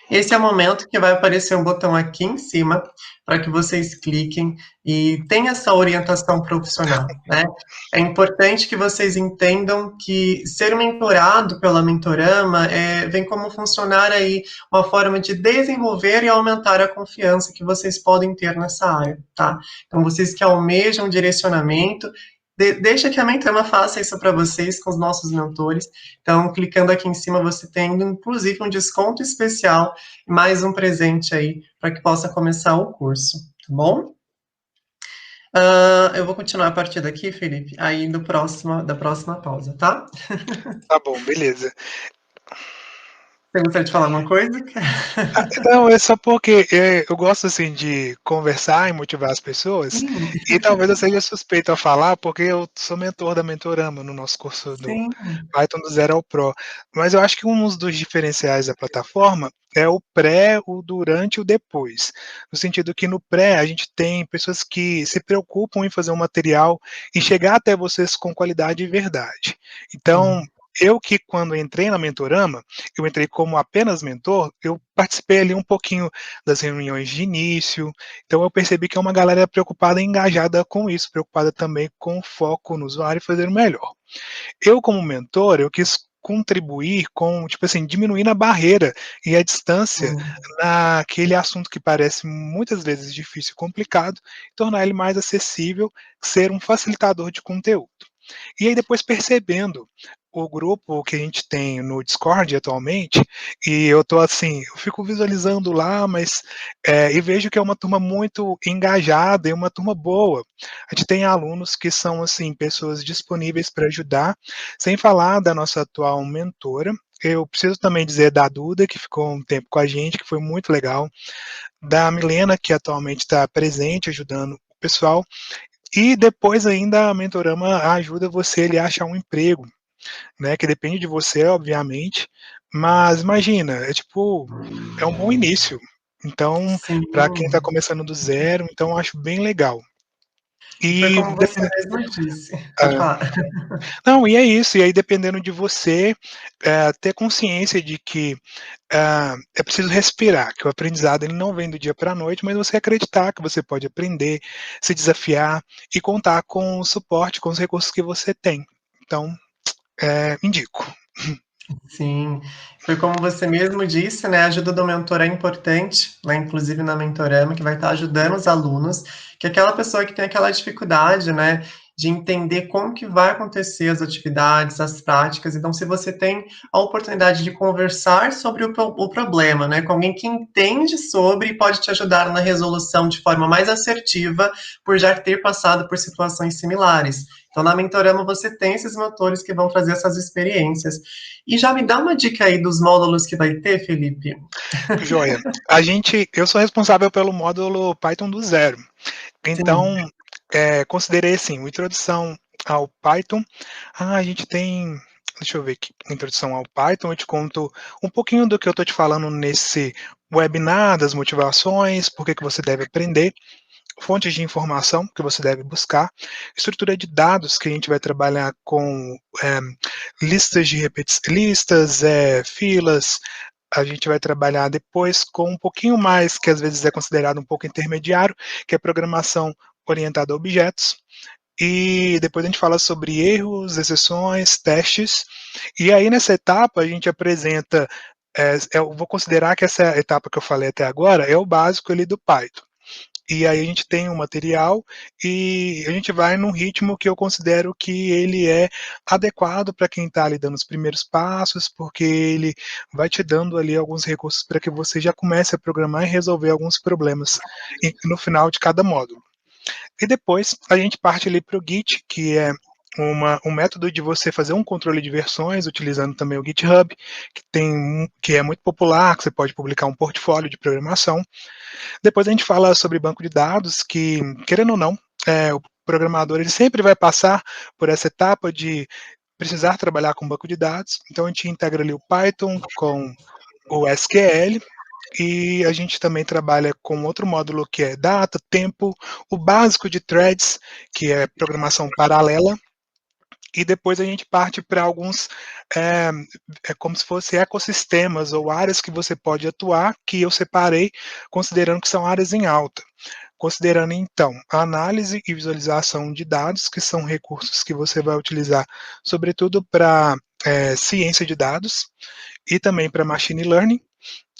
Esse é o momento que vai aparecer um botão aqui em cima para que vocês cliquem e tenham essa orientação profissional, né? É importante que vocês entendam que ser mentorado pela Mentorama vem como funcionar aí uma forma de desenvolver e aumentar a confiança que vocês podem ter nessa área, tá? Então, vocês que almejam direcionamento, deixa que a Mentorama faça isso para vocês com os nossos mentores. Então, clicando aqui em cima, você tem, inclusive, um desconto especial e mais um presente aí para que possa começar o curso, tá bom? Eu vou continuar a partir daqui, Felipe, aí da próxima pausa, tá? Tá bom, beleza. Você gostaria de falar alguma coisa? Não, é só porque eu gosto assim de conversar e motivar as pessoas, Sim, e talvez eu seja suspeito a falar, porque eu sou mentor da Mentorama no nosso curso do sim, Python do Zero ao Pro. Mas eu acho que um dos diferenciais da plataforma é o pré, o durante e o depois. No sentido que no pré a gente tem pessoas que se preocupam em fazer um material e chegar até vocês com qualidade e verdade. Então, sim. eu que quando entrei na Mentorama, eu entrei como apenas mentor, eu participei ali um pouquinho das reuniões de início, então eu percebi que é uma galera preocupada e engajada com isso, preocupada também com o foco no usuário e fazer o melhor. Eu como mentor, eu quis contribuir com, tipo assim, diminuindo a barreira e a distância Hum. naquele assunto que parece muitas vezes difícil e complicado, tornar ele mais acessível, ser um facilitador de conteúdo. E aí depois percebendo o grupo que a gente tem no Discord atualmente, e eu tô assim, eu fico visualizando lá, mas e vejo que é uma turma muito engajada e uma turma boa. A gente tem alunos que são assim pessoas disponíveis para ajudar, sem falar da nossa atual mentora. Eu preciso também dizer da Duda, que ficou um tempo com a gente, que foi muito legal, da Milena, que atualmente está presente ajudando o pessoal, e depois ainda a Mentorama ajuda você ali a achar um emprego, né, que depende de você, obviamente, mas imagina, é tipo, é um bom início. Então, Sim. para quem está começando do zero, então eu acho bem legal. E foi E como você depende, mesmo disse. Pode ah, falar. não, e é isso, e aí dependendo de você, ter consciência de que é preciso respirar, que o aprendizado ele não vem do dia para a noite, mas você acreditar que você pode aprender, se desafiar e contar com o suporte, com os recursos que você tem. Então, indico. Sim, foi como você mesmo disse, né? A ajuda do mentor é importante, né? Inclusive na Mentorama, que vai estar ajudando os alunos, que é aquela pessoa que tem aquela dificuldade, né? De entender como que vai acontecer as atividades, as práticas. Então, se você tem a oportunidade de conversar sobre o problema, né? Com alguém que entende sobre e pode te ajudar na resolução de forma mais assertiva, por já ter passado por situações similares. Então, na Mentorama, você tem esses mentores que vão trazer essas experiências. E já me dá uma dica aí dos módulos que vai ter, Felipe? Joia. Eu sou responsável pelo módulo Python do zero. Sim. Então, considerei assim, uma introdução ao Python. A gente tem, deixa eu ver aqui, introdução ao Python. Eu te conto um pouquinho do que eu estou te falando nesse webinar, das motivações, por que que você deve aprender, fontes de informação que você deve buscar, estrutura de dados que a gente vai trabalhar com listas de listas, filas. A gente vai trabalhar depois com um pouquinho mais, que às vezes é considerado um pouco intermediário, que é programação orientada a objetos. E depois a gente fala sobre erros, exceções, testes. E aí nessa etapa a gente apresenta, eu vou considerar que essa etapa que eu falei até agora é o básico ali do Python. E aí a gente tem um material e a gente vai num ritmo que eu considero que ele é adequado para quem está ali dando os primeiros passos, porque ele vai te dando ali alguns recursos para que você já comece a programar e resolver alguns problemas no final de cada módulo. E depois a gente parte ali para o Git, que é um método de você fazer um controle de versões, utilizando também o GitHub, que é muito popular, que você pode publicar um portfólio de programação. Depois a gente fala sobre banco de dados, que, querendo ou não, o programador ele sempre vai passar por essa etapa de precisar trabalhar com banco de dados. Então a gente integra ali o Python com o SQL, e a gente também trabalha com outro módulo que é data, tempo, o básico de threads, que é programação paralela, e depois a gente parte para alguns, é, como se fosse ecossistemas ou áreas que você pode atuar, que eu separei, considerando que são áreas em alta. Considerando então a análise e visualização de dados, que são recursos que você vai utilizar, sobretudo para ciência de dados e também para machine learning,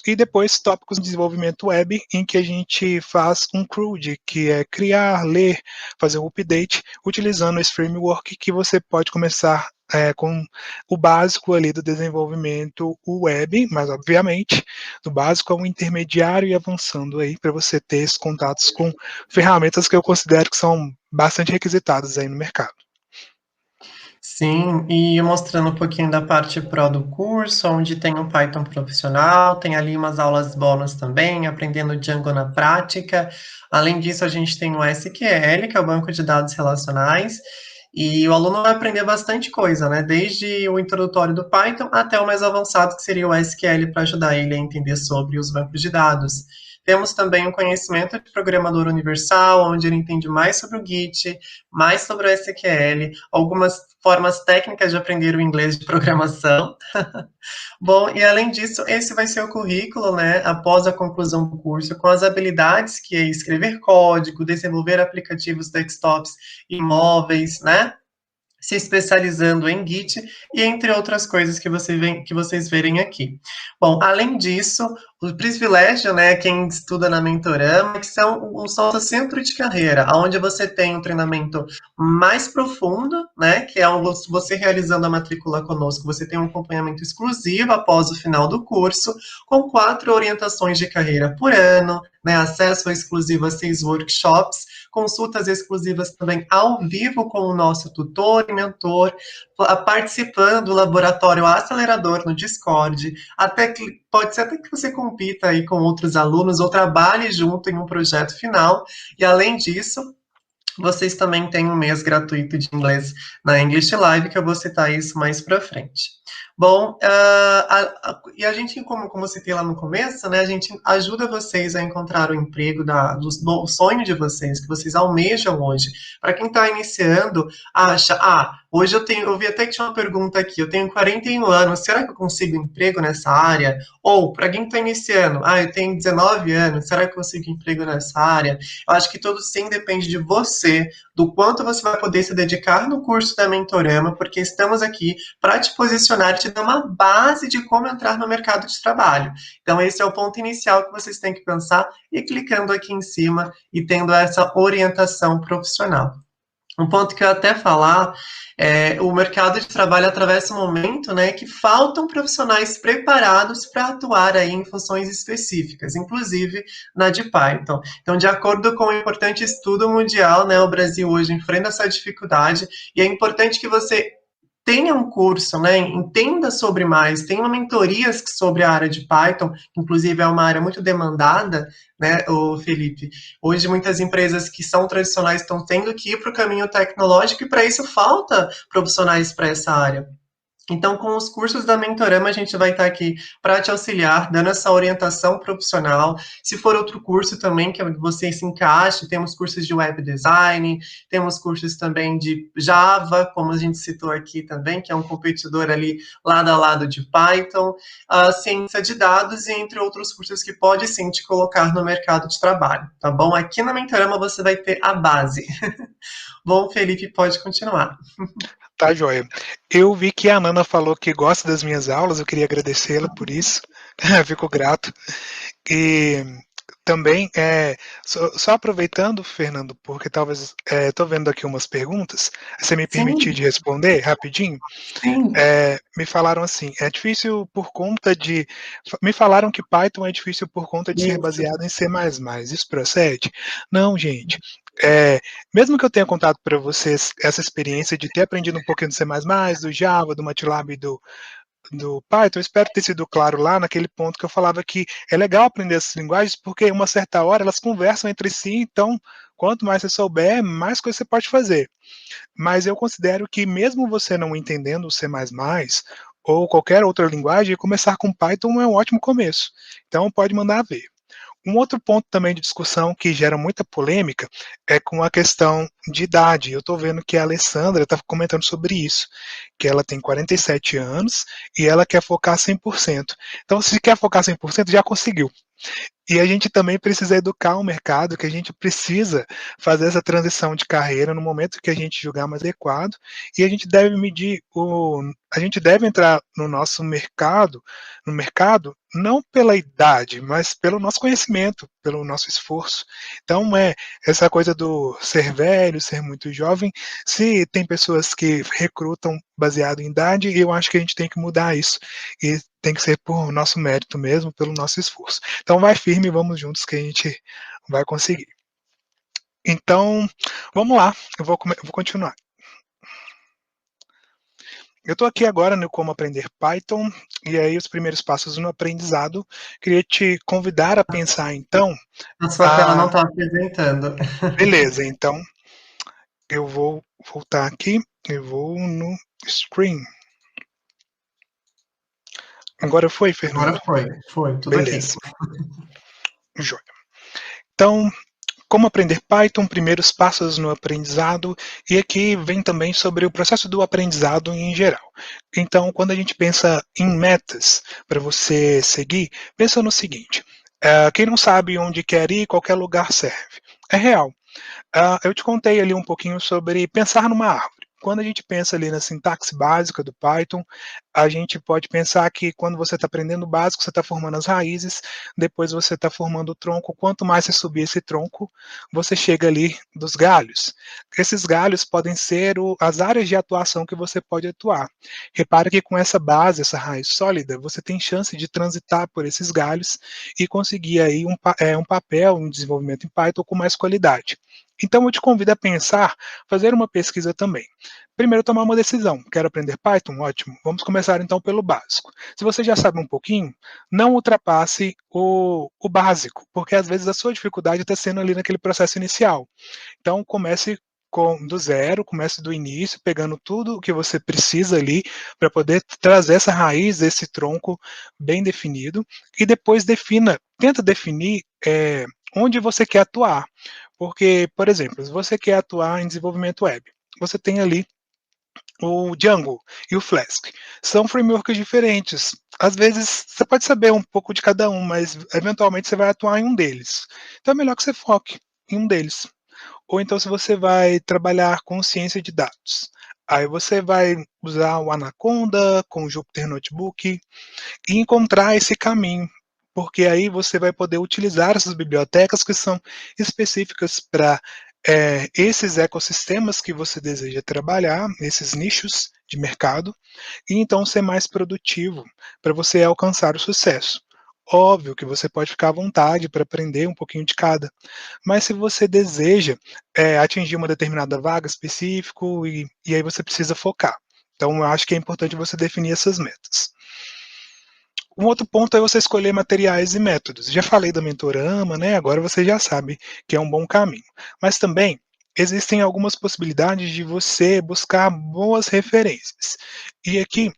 e depois tópicos de desenvolvimento web, em que a gente faz um CRUD, que é criar, ler, fazer um update, utilizando esse framework que você pode começar com o básico ali do desenvolvimento web, mas obviamente do básico ao intermediário e avançando aí para você ter esses contatos com ferramentas que eu considero que são bastante requisitadas aí no mercado. Sim, e mostrando um pouquinho da parte pro do curso, onde tem um Python profissional, tem ali umas aulas bônus também, aprendendo Django na prática. Além disso, a gente tem o SQL, que é o banco de dados relacionais, e o aluno vai aprender bastante coisa, né? Desde o introdutório do Python até o mais avançado, que seria o SQL, para ajudar ele a entender sobre os bancos de dados. Temos também um conhecimento de programador universal, onde ele entende mais sobre o Git, mais sobre o SQL, algumas formas técnicas de aprender o inglês de programação. Bom, e além disso, esse vai ser o currículo, né, após a conclusão do curso, com as habilidades que é escrever código, desenvolver aplicativos desktops e móveis, né, se especializando em Git e entre outras coisas que, que vocês verem aqui. Bom, além disso, o privilégio, né, quem estuda na Mentorama, é que são o nosso centro de carreira, onde você tem um treinamento mais profundo, né, que é você realizando a matrícula conosco, você tem um acompanhamento exclusivo após o final do curso, com 4 orientações de carreira por ano, né, acesso exclusivo a 6 workshops, consultas exclusivas também ao vivo com o nosso tutor e mentor, participando do laboratório acelerador no Discord, até que pode ser até que você compita aí com outros alunos ou trabalhe junto em um projeto final, e além disso, vocês também têm um mês gratuito de inglês na English Live, que eu vou citar isso mais para frente. Bom, e a gente, como eu citei lá no começo, né, a gente ajuda vocês a encontrar o emprego do sonho de vocês, que vocês almejam hoje. Para quem está iniciando, acha, hoje eu vi até que tinha uma pergunta aqui, eu tenho 41 anos, será que eu consigo emprego nessa área? Ou, para quem está iniciando, eu tenho 19 anos, será que eu consigo emprego nessa área? Eu acho que tudo sim depende de você, do quanto você vai poder se dedicar no curso da Mentorama, porque estamos aqui para te posicionar e te dar uma base de como entrar no mercado de trabalho. Então, esse é o ponto inicial que vocês têm que pensar e clicando aqui em cima e tendo essa orientação profissional. Um ponto que eu até falar o mercado de trabalho atravessa um momento, né, que faltam profissionais preparados para atuar aí em funções específicas, inclusive na de Python. Então, de acordo com o importante estudo mundial, né, o Brasil hoje enfrenta essa dificuldade e é importante que você tenha um curso, né, entenda sobre mais, tenha mentorias sobre a área de Python, que inclusive é uma área muito demandada, né, o Felipe. Hoje muitas empresas que são tradicionais estão tendo que ir para o caminho tecnológico e para isso falta profissionais para essa área. Então, com os cursos da Mentorama, a gente vai estar aqui para te auxiliar, dando essa orientação profissional. Se for outro curso também que você se encaixe, temos cursos de web design, temos cursos também de Java, como a gente citou aqui também, que é um competidor ali lado a lado de Python, a ciência de dados e entre outros cursos que pode sim te colocar no mercado de trabalho, tá bom? Aqui na Mentorama você vai ter a base. Bom, Felipe, pode continuar. Tá, joia. Eu vi que a Nana falou que gosta das minhas aulas, eu queria agradecê-la por isso, fico grato. E também, só aproveitando, Fernando, porque talvez estou vendo aqui umas perguntas, você me permitir Sim, de responder rapidinho? sim. Me falaram assim, é difícil por conta de... Me falaram que Python é difícil por conta de ser Isso. baseado em C++, isso procede? Não, gente. É, mesmo que eu tenha contado para vocês essa experiência de ter aprendido um pouquinho do C++, do Java, do MATLAB e do Python, eu espero ter sido claro lá naquele ponto que eu falava que é legal aprender essas linguagens porque em uma certa hora elas conversam entre si, então quanto mais você souber, mais coisa você pode fazer. Mas eu considero que mesmo você não entendendo o C++ ou qualquer outra linguagem, começar com Python é um ótimo começo. Então pode mandar ver. Um outro ponto também de discussão que gera muita polêmica é com a questão de idade. Eu estou vendo que a Alessandra está comentando sobre isso, que ela tem 47 anos e ela quer focar 100%. Então, se quer focar 100%, já conseguiu. E a gente também precisa educar o mercado, que a gente precisa fazer essa transição de carreira no momento que a gente julgar mais adequado, e a gente deve medir a gente deve entrar no nosso mercado, no mercado, não pela idade, mas pelo nosso conhecimento, pelo nosso esforço. Então, essa coisa do ser velho, ser muito jovem, se tem pessoas que recrutam baseado em idade, eu acho que a gente tem que mudar isso. E tem que ser por nosso mérito mesmo, pelo nosso esforço. Então vai firme, vamos juntos que a gente vai conseguir. Então, vamos lá, eu vou continuar. Eu estou aqui agora no Como Aprender Python, e aí os primeiros passos no aprendizado. Queria te convidar a pensar, então, A sua tela não está apresentando. beleza, então eu vou voltar aqui, eu vou no Screen. Agora foi, Fernando? Agora foi, tudo ok. Beleza. Joia. Então, como aprender Python, primeiros passos no aprendizado, e aqui vem também sobre o processo do aprendizado em geral. Então, quando a gente pensa em metas para você seguir, pensa no seguinte, quem não sabe onde quer ir, qualquer lugar serve. É real. Eu te contei ali um pouquinho sobre pensar numa árvore. quando a gente pensa ali na sintaxe básica do Python, a gente pode pensar que quando você está aprendendo o básico, você está formando as raízes, depois você está formando o tronco. Quanto mais você subir esse tronco, você chega ali dos galhos. Esses galhos podem ser as áreas de atuação que você pode atuar. Repare que com essa base, essa raiz sólida, você tem chance de transitar por esses galhos e conseguir aí um papel, um desenvolvimento em Python com mais qualidade. Então eu te convido a pensar, fazer uma pesquisa também. Primeiro, tomar uma decisão. Quero aprender Python? Ótimo. Vamos começar então pelo básico. Se você já sabe um pouquinho, não ultrapasse o básico, porque às vezes a sua dificuldade está sendo ali naquele processo inicial. Então comece do zero, comece do início, pegando tudo o que você precisa ali para poder trazer essa raiz, esse tronco bem definido, e depois tenta definir onde você quer atuar. Porque, por exemplo, se você quer atuar em desenvolvimento web, você tem ali o Django e o Flask. São frameworks diferentes. Às vezes você pode saber um pouco de cada um, mas eventualmente você vai atuar em um deles. Então é melhor que você foque em um deles. Ou então se você vai trabalhar com ciência de dados, aí você vai usar o Anaconda com o Jupyter Notebook e encontrar esse caminho, porque aí você vai poder utilizar essas bibliotecas que são específicas para esses ecossistemas que você deseja trabalhar, esses nichos de mercado, e então ser mais produtivo para você alcançar o sucesso. Óbvio que você pode ficar à vontade para aprender um pouquinho de cada, mas se você deseja atingir uma determinada vaga específica e aí você precisa focar. Então, eu acho que é importante você definir essas metas. Um outro ponto é você escolher materiais e métodos. Já falei da Mentorama, né? Agora você já sabe que é um bom caminho. Mas também existem algumas possibilidades de você buscar boas referências. E aqui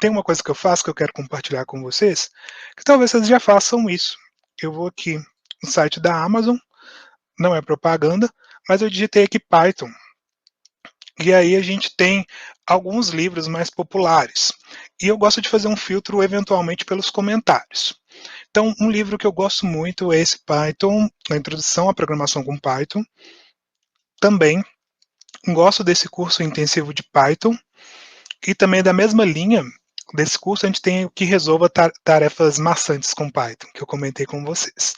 tem uma coisa que eu faço que eu quero compartilhar com vocês, que talvez vocês já façam isso. Eu vou aqui no site da Amazon, não é propaganda, mas eu digitei aqui Python. E aí a gente tem alguns livros mais populares. E eu gosto de fazer um filtro eventualmente pelos comentários. Então, um livro que eu gosto muito é esse Python, a Introdução à Programação com Python. Também gosto desse curso intensivo de Python. E também da mesma linha desse curso a gente tem o que resolva tarefas maçantes com Python, que eu comentei com vocês.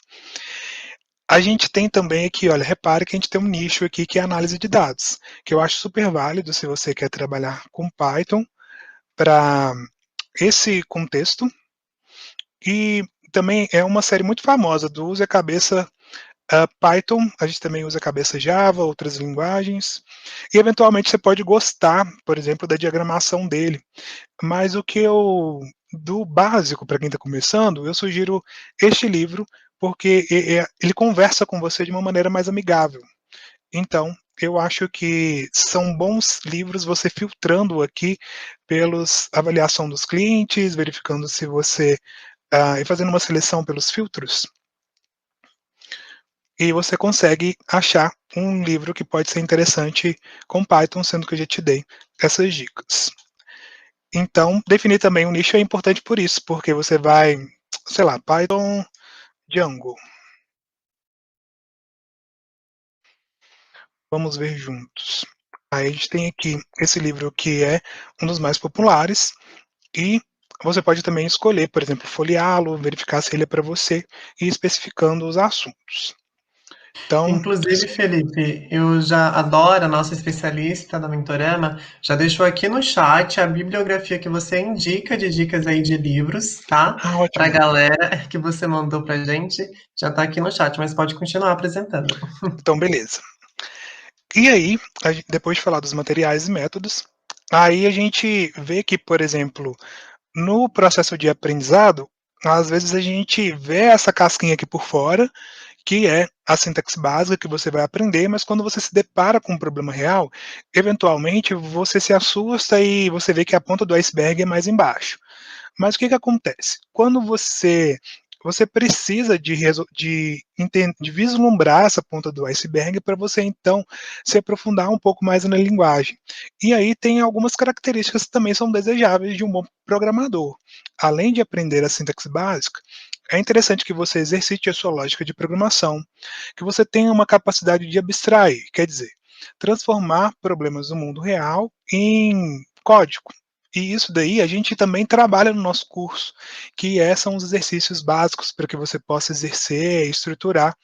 A gente tem também aqui, olha, repare que a gente tem um nicho aqui que é análise de dados, que eu acho super válido se você quer trabalhar com Python para esse contexto. E também é uma série muito famosa do Use a Cabeça Python, a gente também usa a cabeça Java, outras linguagens, e eventualmente você pode gostar, por exemplo, da diagramação dele. Mas do básico para quem está começando, eu sugiro este livro, porque ele conversa com você de uma maneira mais amigável. Então, eu acho que são bons livros você filtrando aqui pelos avaliação dos clientes, verificando se você e fazendo uma seleção pelos filtros, e você consegue achar um livro que pode ser interessante com Python, sendo que eu já te dei essas dicas. Então, definir também um nicho é importante por isso, porque você vai, sei lá, Python Django. Vamos ver juntos. Aí a gente tem aqui esse livro que é um dos mais populares e você pode também escolher, por exemplo, folheá-lo, verificar se ele é para você e especificando os assuntos. Então, Inclusive, Felipe, eu já adoro, a nossa especialista da Mentorama, já deixou aqui no chat a bibliografia que você indica de dicas aí de livros, tá? Pra ótimo. galera que você mandou pra gente, já tá aqui no chat, mas pode continuar apresentando. Então, beleza. E aí, depois de falar dos materiais e métodos, aí a gente vê que, por exemplo, no processo de aprendizado, às vezes a gente vê essa casquinha aqui por fora, que é a sintaxe básica que você vai aprender, mas quando você se depara com um problema real, eventualmente você se assusta e você vê que a ponta do iceberg é mais embaixo. Mas o que acontece? Quando você precisa de vislumbrar essa ponta do iceberg para você então se aprofundar um pouco mais na linguagem. E aí tem algumas características que também são desejáveis de um bom programador. Além de aprender a sintaxe básica, é interessante que você exercite a sua lógica de programação, que você tenha uma capacidade de abstrair, quer dizer, transformar problemas do mundo real em código. E isso daí a gente também trabalha no nosso curso, são os exercícios básicos para que você possa exercer e estruturar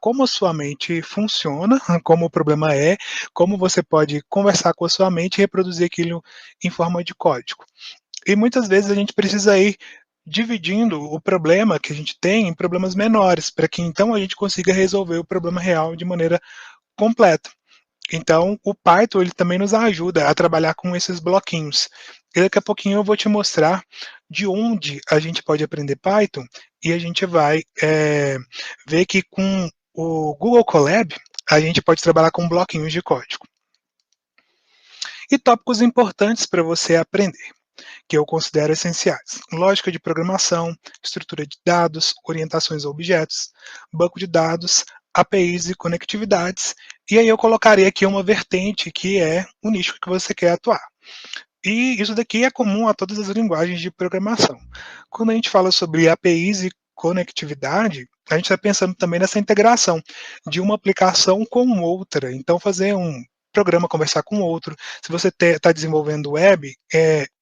como a sua mente funciona, como o problema é, como você pode conversar com a sua mente e reproduzir aquilo em forma de código. E muitas vezes a gente precisa ir dividindo o problema que a gente tem em problemas menores, para que então a gente consiga resolver o problema real de maneira completa. Então, o Python ele também nos ajuda a trabalhar com esses bloquinhos. E daqui a pouquinho eu vou te mostrar de onde a gente pode aprender Python e a gente vai ver que com o Google Colab a gente pode trabalhar com bloquinhos de código. E tópicos importantes para você aprender, que eu considero essenciais: lógica de programação, estrutura de dados, orientações a objetos, banco de dados, APIs e conectividades, e aí eu colocaria aqui uma vertente que é o nicho que você quer atuar. E isso daqui é comum a todas as linguagens de programação. Quando a gente fala sobre APIs e conectividade, a gente está pensando também nessa integração de uma aplicação com outra. Então, fazer um programa conversar com outro. Se você está desenvolvendo web,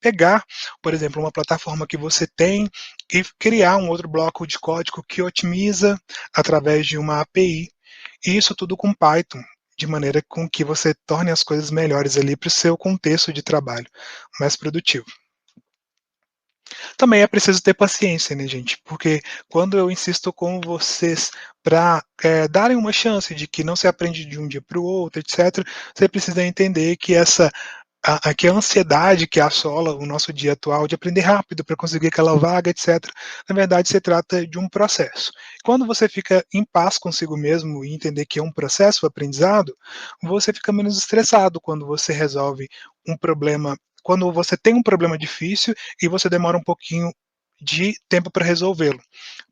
pegar, por exemplo, uma plataforma que você tem e criar um outro bloco de código que otimiza através de uma API. E isso tudo com Python, de maneira com que você torne as coisas melhores ali para o seu contexto de trabalho mais produtivo. Também é preciso ter paciência, né, gente? Porque quando eu insisto com vocês para darem uma chance de que não se aprende de um dia para o outro, etc., você precisa entender que que a ansiedade que assola o nosso dia atual de aprender rápido para conseguir aquela vaga, etc., na verdade se trata de um processo. Quando você fica em paz consigo mesmo e entender que é um processo, o aprendizado, você fica menos estressado quando você resolve um problema, quando você tem um problema difícil e você demora um pouquinho de tempo para resolvê-lo,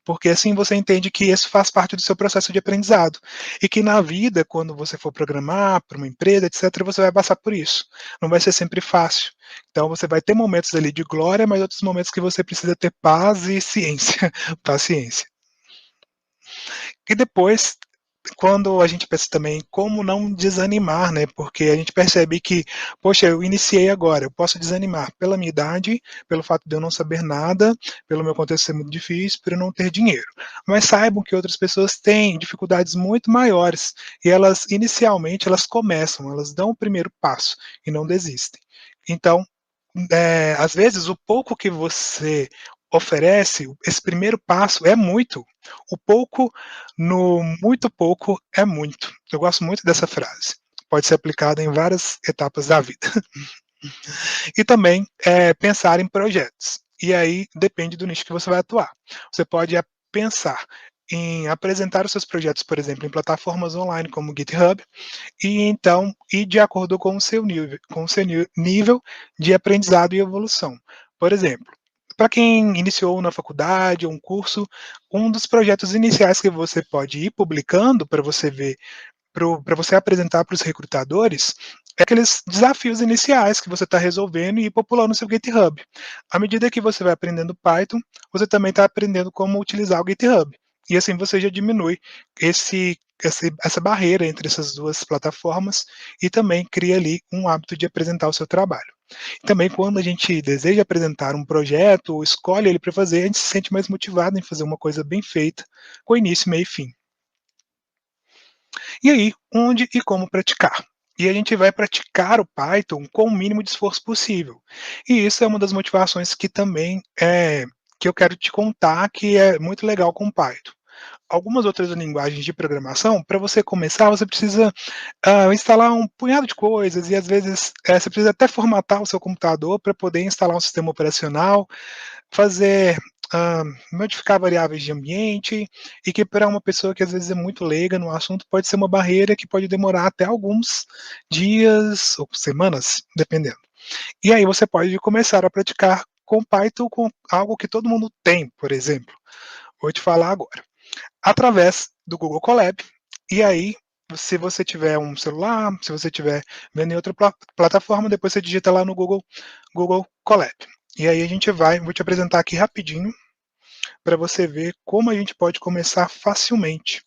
porque assim você entende que isso faz parte do seu processo de aprendizado e que na vida, quando você for programar para uma empresa, etc., você vai passar por isso. Não vai ser sempre fácil. Então você vai ter momentos ali de glória, mas outros momentos que você precisa ter paz e ciência, paciência. E depois, quando a gente pensa também como não desanimar, né? Porque a gente percebe que, poxa, eu iniciei agora, eu posso desanimar pela minha idade, pelo fato de eu não saber nada, pelo meu contexto ser muito difícil, por eu não ter dinheiro. Mas saibam que outras pessoas têm dificuldades muito maiores e elas, inicialmente, elas começam, elas dão o primeiro passo e não desistem. Então, às vezes, o pouco que você oferece, esse primeiro passo é muito. O pouco no muito pouco é muito. Eu gosto muito dessa frase. Pode ser aplicada em várias etapas da vida. E também pensar em projetos. E aí depende do nicho que você vai atuar. Você pode pensar em apresentar os seus projetos, por exemplo, em plataformas online como o GitHub, e então ir de acordo com o seu nível de aprendizado e evolução. Por exemplo, para quem iniciou na faculdade ou um curso, um dos projetos iniciais que você pode ir publicando para você ver, para você apresentar para os recrutadores, é aqueles desafios iniciais que você está resolvendo e ir populando no seu GitHub. À medida que você vai aprendendo Python, você também está aprendendo como utilizar o GitHub. E assim você já diminui essa barreira entre essas duas plataformas e também cria ali um hábito de apresentar o seu trabalho. Também quando a gente deseja apresentar um projeto ou escolhe ele para fazer, a gente se sente mais motivado em fazer uma coisa bem feita, com início, meio e fim. E aí, onde e como praticar? E a gente vai praticar o Python com o mínimo de esforço possível. E isso é uma das motivações que também que eu quero te contar que é muito legal com o Python. Algumas outras linguagens de programação, para você começar, você precisa instalar um punhado de coisas e às vezes você precisa até formatar o seu computador para poder instalar um sistema operacional, fazer modificar variáveis de ambiente, e que para uma pessoa que às vezes é muito leiga no assunto pode ser uma barreira que pode demorar até alguns dias ou semanas, dependendo. E aí você pode começar a praticar com Python com algo que todo mundo tem, por exemplo. Vou te falar agora. Através do Google Colab, e aí se você tiver um celular, se você tiver vendo em outra plataforma, depois você digita lá no Google Colab. E aí vou te apresentar aqui rapidinho para você ver como a gente pode começar facilmente.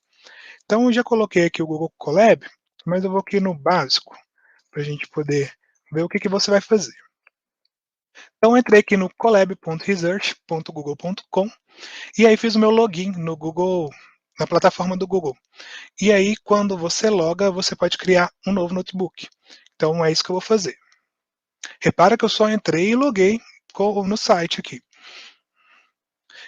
Então eu já coloquei aqui o Google Colab mas eu vou aqui no básico, para a gente poder ver o que você vai fazer. Então, eu entrei aqui no colab.research.google.com e aí fiz o meu login no Google, na plataforma do Google. E aí, quando você loga, você pode criar um novo notebook. Então, é isso que eu vou fazer. Repara que eu só entrei e loguei no site aqui.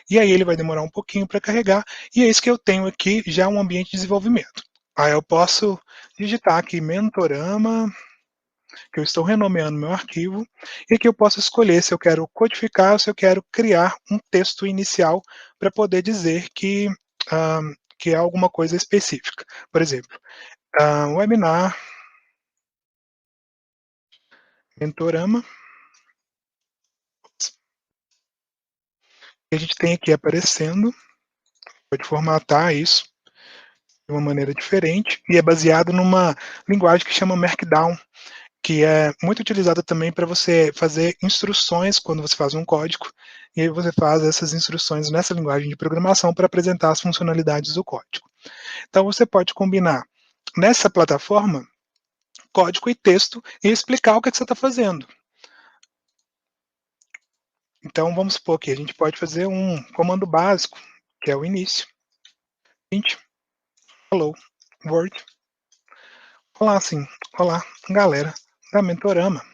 E aí ele vai demorar um pouquinho para carregar, e é isso que eu tenho aqui já um ambiente de desenvolvimento. Aí eu posso digitar aqui Mentorama, que eu estou renomeando meu arquivo, e aqui eu posso escolher se eu quero codificar ou se eu quero criar um texto inicial para poder dizer que é alguma coisa específica. Por exemplo, webinar, Mentorama, que a gente tem aqui aparecendo, pode formatar isso de uma maneira diferente, e é baseado numa linguagem que chama Markdown, que é muito utilizada também para você fazer instruções quando você faz um código, e aí você faz essas instruções nessa linguagem de programação para apresentar as funcionalidades do código. Então você pode combinar nessa plataforma código e texto e explicar o que você está fazendo. Então vamos supor que a gente pode fazer um comando básico, que é o início. Hello, World. Olá, assim, olá, galera da Mentorama.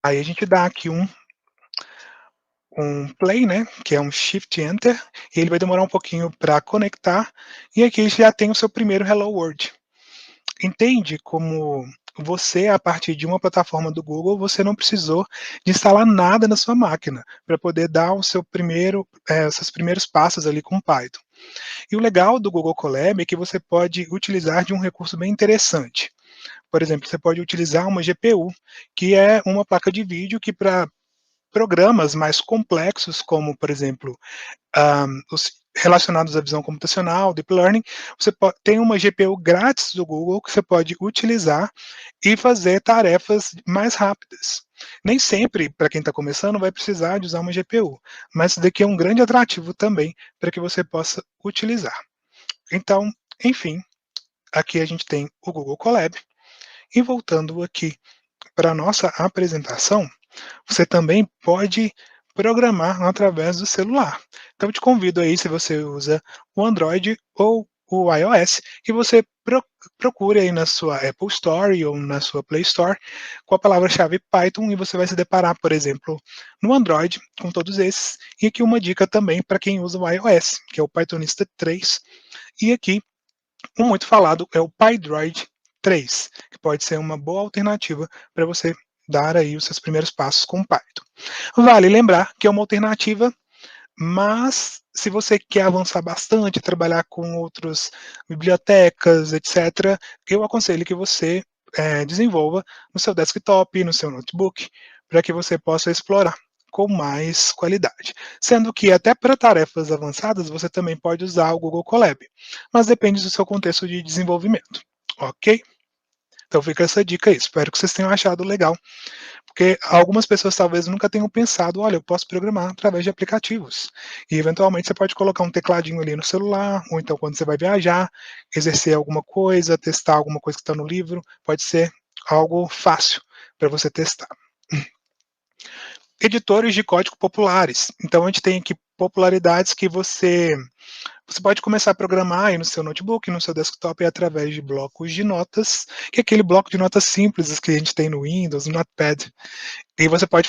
Aí a gente dá aqui um play, né, que é um Shift Enter, e ele vai demorar um pouquinho para conectar, e aqui já tem o seu primeiro Hello World. Entende como você, a partir de uma plataforma do Google, você não precisou de instalar nada na sua máquina para poder dar o seu os seus primeiros passos ali com Python. E o legal do Google Colab é que você pode utilizar de um recurso bem interessante. Por exemplo, você pode utilizar uma GPU, que é uma placa de vídeo que para programas mais complexos, como, por exemplo, os relacionados à visão computacional, Deep Learning, você tem uma GPU grátis do Google que você pode utilizar e fazer tarefas mais rápidas. Nem sempre, para quem está começando, vai precisar de usar uma GPU, mas isso daqui é um grande atrativo também para que você possa utilizar. Então, enfim, aqui a gente tem o Google Colab, e voltando aqui para a nossa apresentação, você também pode programar através do celular. Então, eu te convido aí, se você usa o Android ou o iOS, que você procure aí na sua Apple Store ou na sua Play Store com a palavra-chave Python e você vai se deparar, por exemplo, no Android com todos esses. E aqui uma dica também para quem usa o iOS, que é o Pythonista 3. E aqui, o muito falado é o PyDroid 3, que pode ser uma boa alternativa para você dar aí os seus primeiros passos com Python. Vale lembrar que é uma alternativa, mas se você quer avançar bastante, trabalhar com outras bibliotecas, etc., eu aconselho que você desenvolva no seu desktop, no seu notebook, para que você possa explorar com mais qualidade. Sendo que até para tarefas avançadas você também pode usar o Google Colab, mas depende do seu contexto de desenvolvimento, ok? Então fica essa dica aí, espero que vocês tenham achado legal. Porque algumas pessoas talvez nunca tenham pensado, olha, eu posso programar através de aplicativos. E eventualmente você pode colocar um tecladinho ali no celular, ou então quando você vai viajar, exercer alguma coisa, testar alguma coisa que está no livro, pode ser algo fácil para você testar. Editores de código populares. Então a gente tem aqui popularidades que você pode começar a programar aí no seu notebook, no seu desktop, através de blocos de notas, que é aquele bloco de notas simples que a gente tem no Windows, no Notepad. E você pode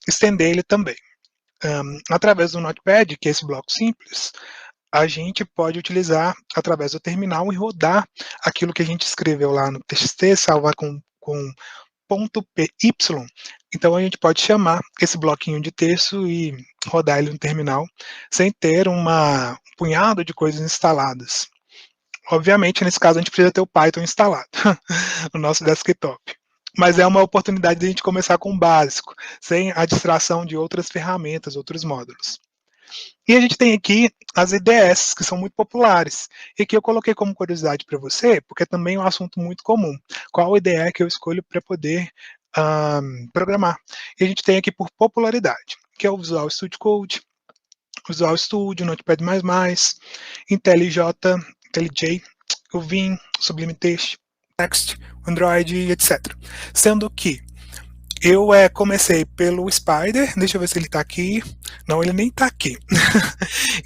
estender ele também. Através do Notepad, que é esse bloco simples, a gente pode utilizar através do terminal e rodar aquilo que a gente escreveu lá no TXT, salvar com .py. Então a gente pode chamar esse bloquinho de texto e rodar ele no terminal sem ter um punhado de coisas instaladas. Obviamente, nesse caso, a gente precisa ter o Python instalado no nosso desktop. Mas é uma oportunidade de a gente começar com o básico, sem a distração de outras ferramentas, outros módulos. E a gente tem aqui as IDEs, que são muito populares. E aqui eu coloquei como curiosidade para você, porque também é um assunto muito comum. Qual IDE que eu escolho para poder programar? E a gente tem aqui por popularidade, que é o Visual Studio Code, Visual Studio, Notepad++, IntelliJ, IntelliJ, o Vim, Sublime Text, Android, etc. Sendo que eu comecei pelo Spider, deixa eu ver se ele está aqui. Não, ele nem está aqui.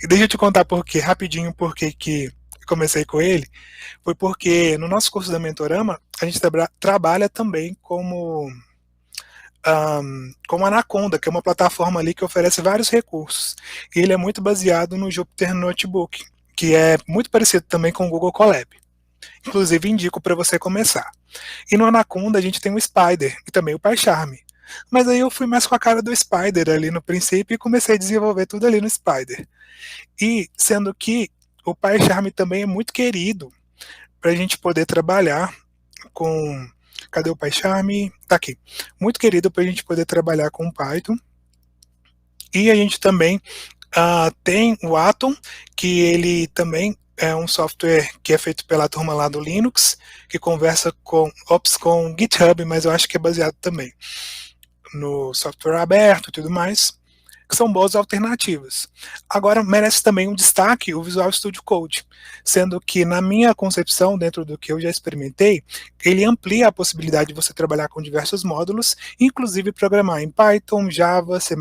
Deixa eu te contar rapidinho por que comecei com ele. Foi porque no nosso curso da Mentorama, a gente trabalha também como Anaconda, que é uma plataforma ali que oferece vários recursos. E ele é muito baseado no Jupyter Notebook, que é muito parecido também com o Google Colab. Inclusive, indico para você começar. E no Anaconda a gente tem o Spider e também o PyCharm. Mas aí eu fui mais com a cara do Spider ali no princípio e comecei a desenvolver tudo ali no Spider. E sendo que o PyCharm também é muito querido para a gente poder trabalhar com... Cadê o PyCharm? Tá aqui. Muito querido para a gente poder trabalhar com Python. E a gente também tem o Atom, que ele também é um software que é feito pela turma lá do Linux, que conversa com GitHub, mas eu acho que é baseado também no software aberto e tudo mais, que são boas alternativas. Agora, merece também um destaque o Visual Studio Code, sendo que, na minha concepção, dentro do que eu já experimentei, ele amplia a possibilidade de você trabalhar com diversos módulos, inclusive programar em Python, Java, C++,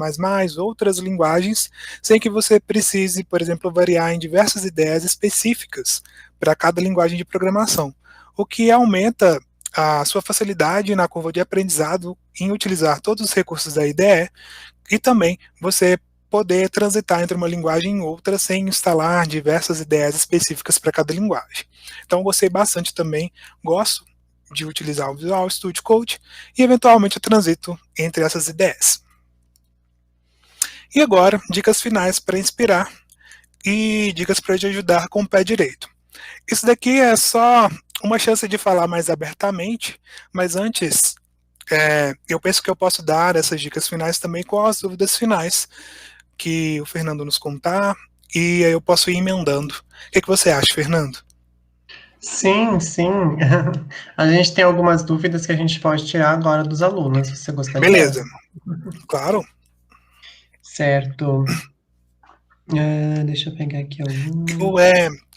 outras linguagens, sem que você precise, por exemplo, variar em diversas ideias específicas para cada linguagem de programação, o que aumenta a sua facilidade na curva de aprendizado em utilizar todos os recursos da IDE, e também você poder transitar entre uma linguagem e outra sem instalar diversas ideias específicas para cada linguagem. Então, gostei bastante também, gosto de utilizar o Visual Studio Code e, eventualmente, eu transito entre essas ideias. E agora, dicas finais para inspirar e dicas para te ajudar com o pé direito. Isso daqui é só uma chance de falar mais abertamente, mas antes... eu penso que eu posso dar essas dicas finais também com as dúvidas finais que o Fernando nos contar, e aí eu posso ir emendando. O que você acha, Fernando? Sim, sim. A gente tem algumas dúvidas que a gente pode tirar agora dos alunos. Você gostaria? Beleza, claro. Certo. Deixa eu pegar aqui algum.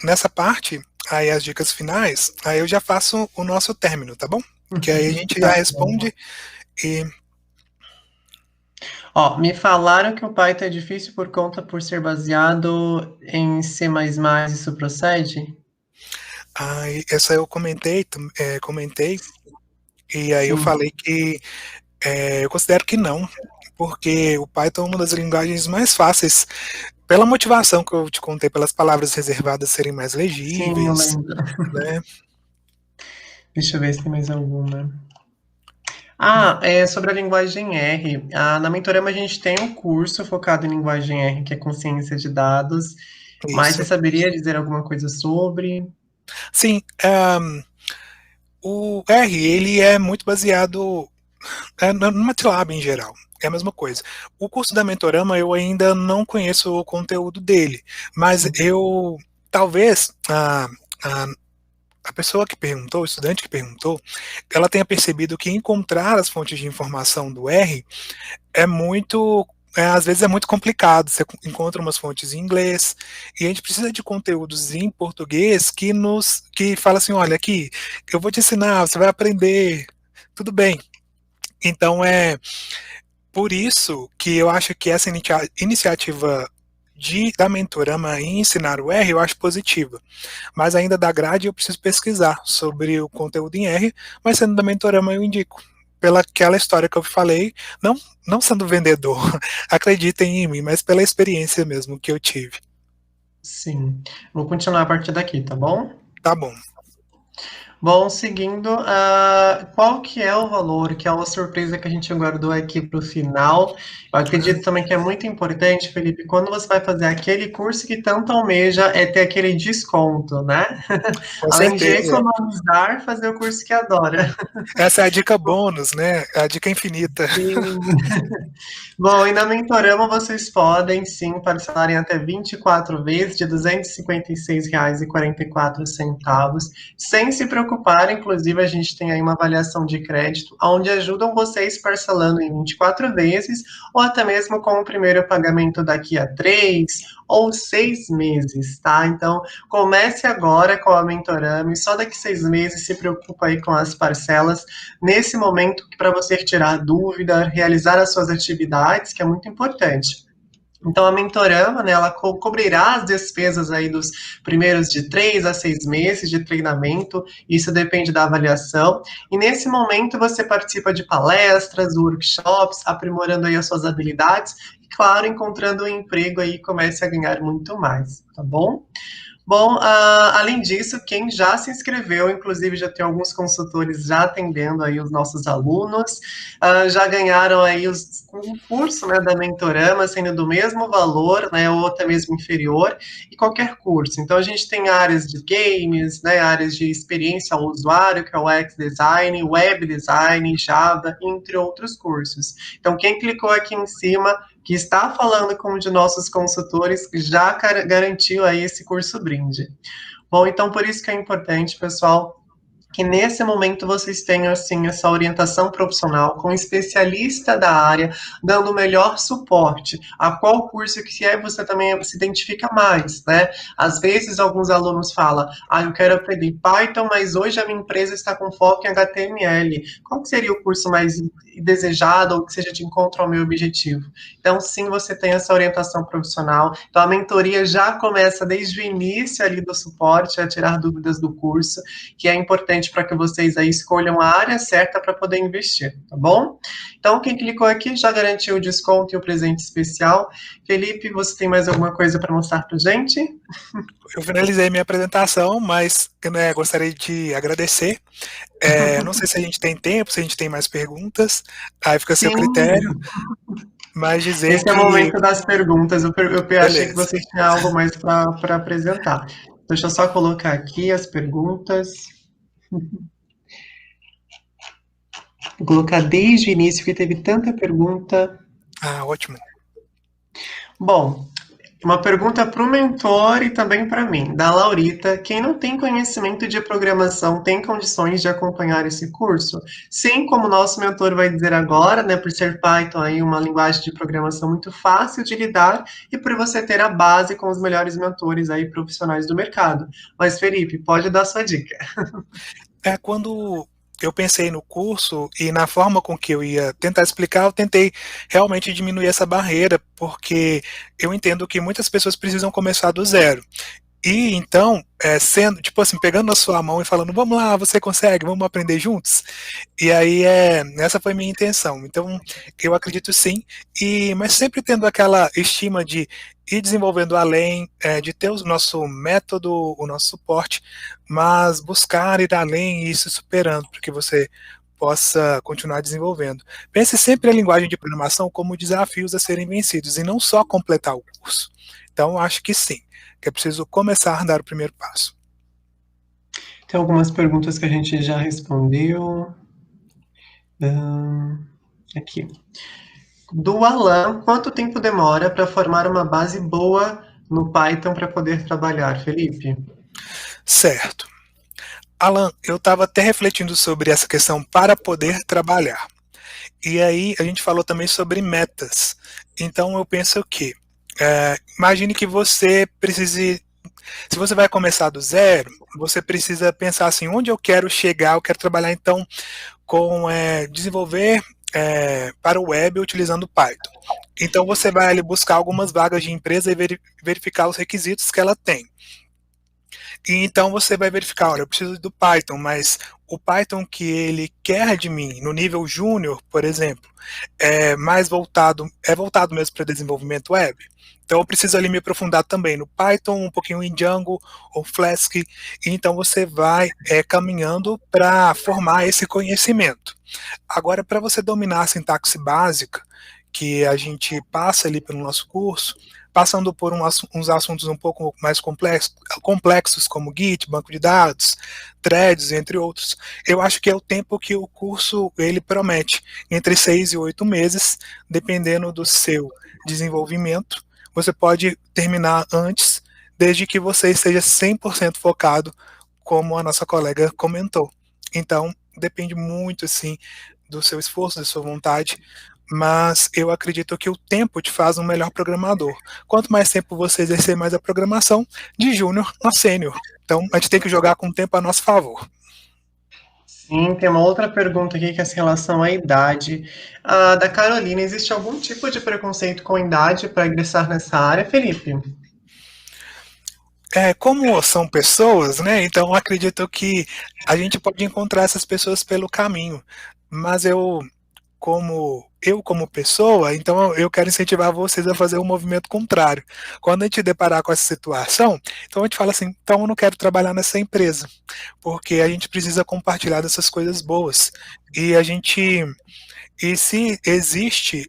Nessa parte, aí as dicas finais, aí eu já faço o nosso término, tá bom? Que aí a gente já responde e... Ó, me falaram que o Python é difícil por ser baseado em C++, isso procede? Essa eu comentei, e aí eu Sim. falei que eu considero que não, porque o Python é uma das linguagens mais fáceis, pela motivação que eu te contei, pelas palavras reservadas serem mais Sim, eu legíveis, lembro. né? Deixa eu ver se tem mais alguma. Sobre a linguagem R. Na Mentorama a gente tem um curso focado em linguagem R, que é consciência de dados, mas Isso. você saberia dizer alguma coisa sobre? Sim, o R, ele é muito baseado no MATLAB em geral, é a mesma coisa. O curso da Mentorama eu ainda não conheço o conteúdo dele, mas talvez a pessoa que perguntou, o estudante que perguntou, ela tenha percebido que encontrar as fontes de informação do R às vezes é muito complicado. Você encontra umas fontes em inglês e a gente precisa de conteúdos em português que fala assim, olha, aqui, eu vou te ensinar, você vai aprender, tudo bem. Então é por isso que eu acho que essa iniciativa da Mentorama em ensinar o R eu acho positiva, mas ainda da grade eu preciso pesquisar sobre o conteúdo em R, mas sendo da Mentorama eu indico, pela aquela história que eu falei, não sendo vendedor, acreditem em mim, mas pela experiência mesmo que eu tive. Sim. Vou continuar a partir daqui, tá bom? Tá bom. Bom, seguindo, qual que é o valor, que é uma surpresa que a gente guardou aqui para o final. Eu acredito também que é muito importante, Felipe, quando você vai fazer aquele curso que tanto almeja, é ter aquele desconto, né? Com Além de certeza. economizar, fazer o curso que adora. Essa é a dica bônus, né? A dica infinita. Sim. Bom, e na Mentorama vocês podem sim parcelar em até 24 vezes de R$ 256,44, sem se preocupar preocupar, inclusive a gente tem aí uma avaliação de crédito, onde ajudam vocês parcelando em 24 vezes, ou até mesmo com o primeiro pagamento daqui a 3 ou 6 meses, tá? Então, comece agora com a Mentorama e só daqui 6 meses se preocupa aí com as parcelas, nesse momento para você tirar dúvida, realizar as suas atividades, que é muito importante. Então, a Mentorama, né, ela cobrirá as despesas aí dos primeiros de 3 a 6 meses de treinamento, isso depende da avaliação, e nesse momento você participa de palestras, workshops, aprimorando aí as suas habilidades, e claro, encontrando um emprego aí, comece a ganhar muito mais, tá bom? Bom, além disso, quem já se inscreveu, inclusive já tem alguns consultores já atendendo aí os nossos alunos, já ganharam aí o curso, né, da Mentorama, sendo do mesmo valor, né, ou até mesmo inferior, e qualquer curso. Então, a gente tem áreas de games, né, áreas de experiência ao usuário, que é o UX Design, Web Design, Java, entre outros cursos. Então, quem clicou aqui em cima, que está falando com um de nossos consultores, já garantiu aí esse curso brinde. Bom, então por isso que é importante, pessoal, que nesse momento vocês tenham, assim, essa orientação profissional com um especialista da área, dando o melhor suporte a qual curso que você também se identifica mais, né? Às vezes, alguns alunos falam, eu quero aprender Python, mas hoje a minha empresa está com foco em HTML. Qual que seria o curso mais desejado ou que seja de encontro ao meu objetivo? Então, sim, você tem essa orientação profissional. Então, a mentoria já começa desde o início ali do suporte, a tirar dúvidas do curso, que é importante para que vocês aí escolham a área certa para poder investir, tá bom? Então, quem clicou aqui já garantiu o desconto e o presente especial. Felipe, você tem mais alguma coisa para mostrar para gente? Eu finalizei minha apresentação, mas né, gostaria de agradecer. Não sei se a gente tem tempo, se a gente tem mais perguntas, aí fica a seu critério, mas dizer Esse é o momento das perguntas. Eu achei que Beleza. você tinha algo mais para apresentar. Deixa eu só colocar aqui as perguntas. Vou colocar desde o início, que teve tanta pergunta. Ótimo. Bom, uma pergunta para o mentor e também para mim, da Laurita. Quem não tem conhecimento de programação tem condições de acompanhar esse curso? Sim, como o nosso mentor vai dizer agora, né, por ser Python aí uma linguagem de programação muito fácil de lidar e por você ter a base com os melhores mentores aí profissionais do mercado. Mas Felipe, pode dar sua dica. Quando eu pensei no curso e na forma com que eu ia tentar explicar, eu tentei realmente diminuir essa barreira, porque eu entendo que muitas pessoas precisam começar do zero. E então, sendo, tipo assim, pegando na sua mão e falando, vamos lá, você consegue, vamos aprender juntos? E aí, essa foi a minha intenção. Então, eu acredito sim, mas sempre tendo aquela estima de ir desenvolvendo além, de ter o nosso método, o nosso suporte, mas buscar ir além e ir se superando, para que você possa continuar desenvolvendo. Pense sempre a linguagem de programação como desafios a serem vencidos, e não só completar o curso. Então, acho que sim, que é preciso começar a dar o primeiro passo. Tem algumas perguntas que a gente já respondeu. Aqui. Do Alan, quanto tempo demora para formar uma base boa no Python para poder trabalhar, Felipe? Certo. Alan, eu estava até refletindo sobre essa questão para poder trabalhar. E aí a gente falou também sobre metas. Então eu penso que imagine que você precise, se você vai começar do zero, você precisa pensar assim, onde eu quero chegar, eu quero trabalhar então com desenvolver para o web utilizando Python. Então você vai ali buscar algumas vagas de empresa e verificar os requisitos que ela tem. E então você vai verificar, olha, eu preciso do Python, mas o Python que ele quer de mim, no nível júnior, por exemplo, é voltado mesmo para desenvolvimento web. Então eu preciso ali me aprofundar também no Python, um pouquinho em Django ou Flask, e então você vai caminhando para formar esse conhecimento. Agora, para você dominar a sintaxe básica, que a gente passa ali pelo nosso curso, passando por uns assuntos um pouco mais complexos como Git, banco de dados, threads, entre outros, eu acho que é o tempo que o curso ele promete, entre 6 e 8 meses, dependendo do seu desenvolvimento. Você pode terminar antes, desde que você esteja 100% focado como a nossa colega comentou. Então, depende muito, assim, do seu esforço, da sua vontade, mas eu acredito que o tempo te faz um melhor programador. Quanto mais tempo você exercer mais a programação, de júnior a sênior. Então, a gente tem que jogar com o tempo a nosso favor. Sim, tem uma outra pergunta aqui que é em relação à idade. Ah, da Carolina, existe algum tipo de preconceito com idade para ingressar nessa área, Felipe? Como são pessoas, né? Então, acredito que a gente pode encontrar essas pessoas pelo caminho. Mas como pessoa, então eu quero incentivar vocês a fazer um movimento contrário. Quando a gente deparar com essa situação, então a gente fala assim, então eu não quero trabalhar nessa empresa, porque a gente precisa compartilhar dessas coisas boas. E a gente, e se existe,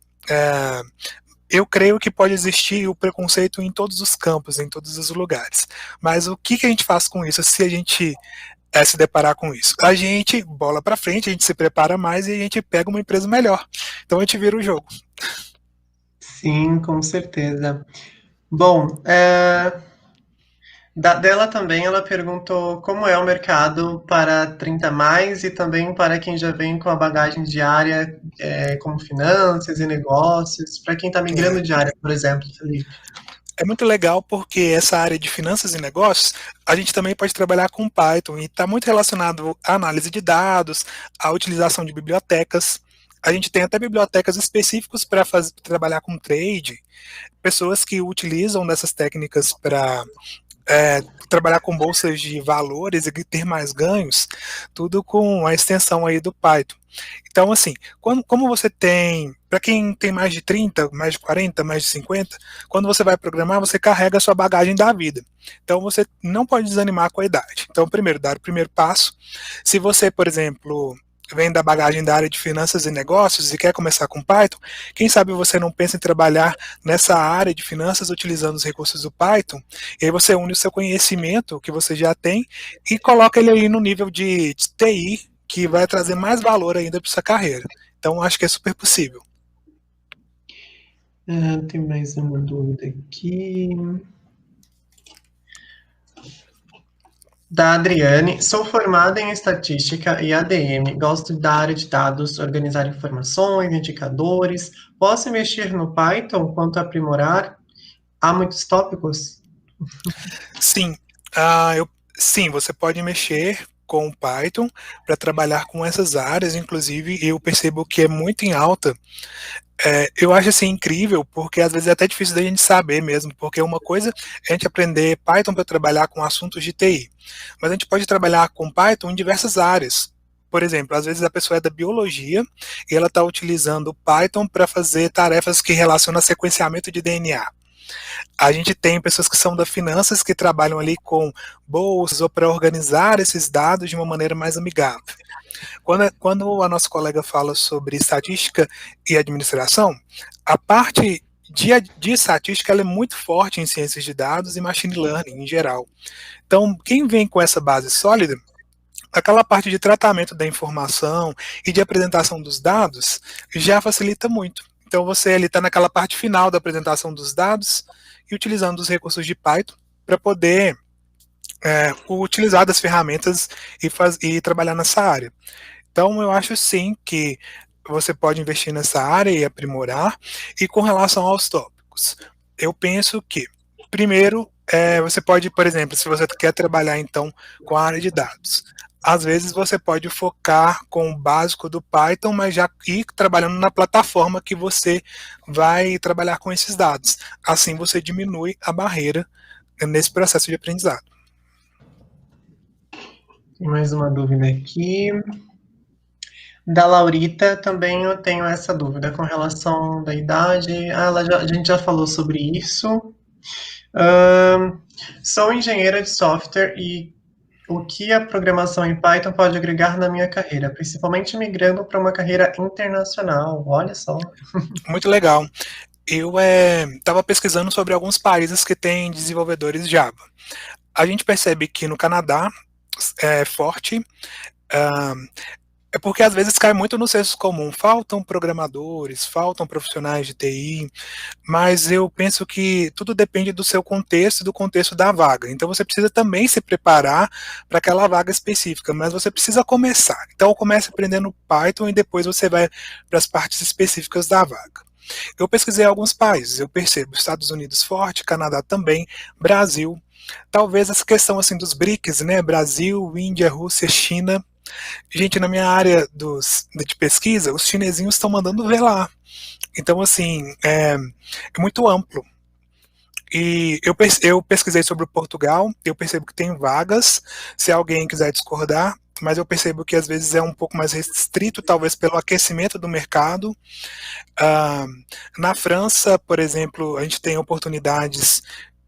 eu creio que pode existir o preconceito em todos os campos, em todos os lugares. Mas o que a gente faz com isso? Se a gente se deparar com isso. A gente bola para frente, a gente se prepara mais e a gente pega uma empresa melhor. Então a gente vira o jogo. Sim, com certeza. Bom, dela também, ela perguntou como é o mercado para 30 mais e também para quem já vem com a bagagem de área, como finanças e negócios, para quem está migrando de área, por exemplo, Felipe. É muito legal porque essa área de finanças e negócios, a gente também pode trabalhar com Python e está muito relacionado à análise de dados, à utilização de bibliotecas. A gente tem até bibliotecas específicas para trabalhar com trade, pessoas que utilizam dessas técnicas para trabalhar com bolsas de valores e ter mais ganhos, tudo com a extensão aí do Python. Então, assim, como você tem, para quem tem mais de 30, mais de 40, mais de 50, quando você vai programar, você carrega a sua bagagem da vida. Então, você não pode desanimar com a idade. Então, primeiro, dar o primeiro passo. Se você, por exemplo, vem da bagagem da área de finanças e negócios e quer começar com Python, quem sabe você não pensa em trabalhar nessa área de finanças utilizando os recursos do Python, e aí você une o seu conhecimento que você já tem e coloca ele aí no nível de TI, que vai trazer mais valor ainda para sua carreira. Então, acho que é super possível. Tem mais uma dúvida aqui. Da Adriane, sou formada em estatística e ADM, gosto da área de dados, organizar informações, indicadores. Posso mexer no Python quanto aprimorar? Há muitos tópicos? Sim, sim, você pode mexer com o Python para trabalhar com essas áreas, inclusive eu percebo que é muito em alta. Eu acho assim incrível, porque às vezes é até difícil da gente saber mesmo, porque uma coisa é a gente aprender Python para trabalhar com assuntos de TI, mas a gente pode trabalhar com Python em diversas áreas. Por exemplo, às vezes a pessoa é da biologia e ela está utilizando o Python para fazer tarefas que relacionam a sequenciamento de DNA. A gente tem pessoas que são da finanças que trabalham ali com bolsas ou para organizar esses dados de uma maneira mais amigável. Quando a nossa colega fala sobre estatística e administração, a parte de estatística ela é muito forte em ciências de dados e machine learning em geral. Então, quem vem com essa base sólida, aquela parte de tratamento da informação e de apresentação dos dados já facilita muito. Então, você ali está naquela parte final da apresentação dos dados e utilizando os recursos de Python para poder utilizar das ferramentas e trabalhar nessa área. Então, eu acho sim que você pode investir nessa área e aprimorar. E com relação aos tópicos, eu penso que, primeiro, você pode, por exemplo, se você quer trabalhar então com a área de dados, às vezes você pode focar com o básico do Python, mas já ir trabalhando na plataforma que você vai trabalhar com esses dados. Assim você diminui a barreira nesse processo de aprendizado. Tem mais uma dúvida aqui. Da Laurita também eu tenho essa dúvida com relação da idade. A gente já falou sobre isso. Sou engenheira de software e o que a programação em Python pode agregar na minha carreira, principalmente migrando para uma carreira internacional. Olha só. Muito legal. Eu estava pesquisando sobre alguns países que têm desenvolvedores Java. A gente percebe que no Canadá é forte, É porque às vezes cai muito no senso comum. Faltam programadores, faltam profissionais de TI, mas eu penso que tudo depende do seu contexto e do contexto da vaga. Então você precisa também se preparar para aquela vaga específica, mas você precisa começar. Então comece aprendendo Python e depois você vai para as partes específicas da vaga. Eu pesquisei alguns países, eu percebo Estados Unidos forte, Canadá também, Brasil. Talvez essa questão assim dos BRICS, né? Brasil, Índia, Rússia, China. Gente, na minha área de pesquisa, os chinesinhos estão mandando ver lá. Então, assim, é muito amplo. E eu pesquisei sobre Portugal, eu percebo que tem vagas, se alguém quiser discordar, mas eu percebo que às vezes é um pouco mais restrito, talvez pelo aquecimento do mercado. Ah, na França, por exemplo, a gente tem oportunidades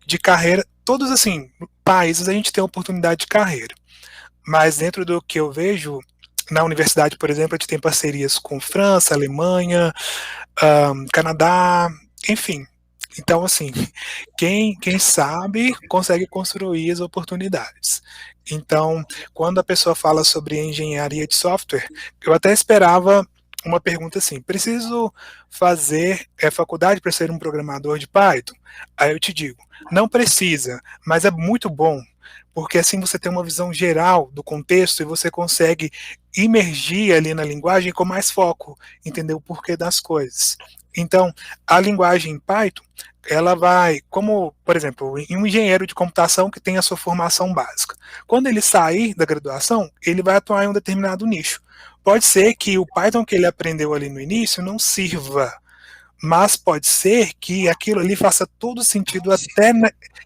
de carreira, todos assim, países a gente tem oportunidade de carreira. Mas dentro do que eu vejo, na universidade, por exemplo, a gente tem parcerias com França, Alemanha, Canadá, enfim. Então, assim, quem sabe consegue construir as oportunidades. Então, quando a pessoa fala sobre engenharia de software, eu até esperava uma pergunta assim: preciso fazer faculdade para ser um programador de Python? Aí eu te digo, não precisa, mas é muito bom, porque assim você tem uma visão geral do contexto e você consegue imergir ali na linguagem com mais foco, entender o porquê das coisas. Então, a linguagem Python, ela vai, como, por exemplo, um engenheiro de computação que tem a sua formação básica. Quando ele sair da graduação, ele vai atuar em um determinado nicho. Pode ser que o Python que ele aprendeu ali no início não sirva, mas pode ser que aquilo ali faça todo sentido até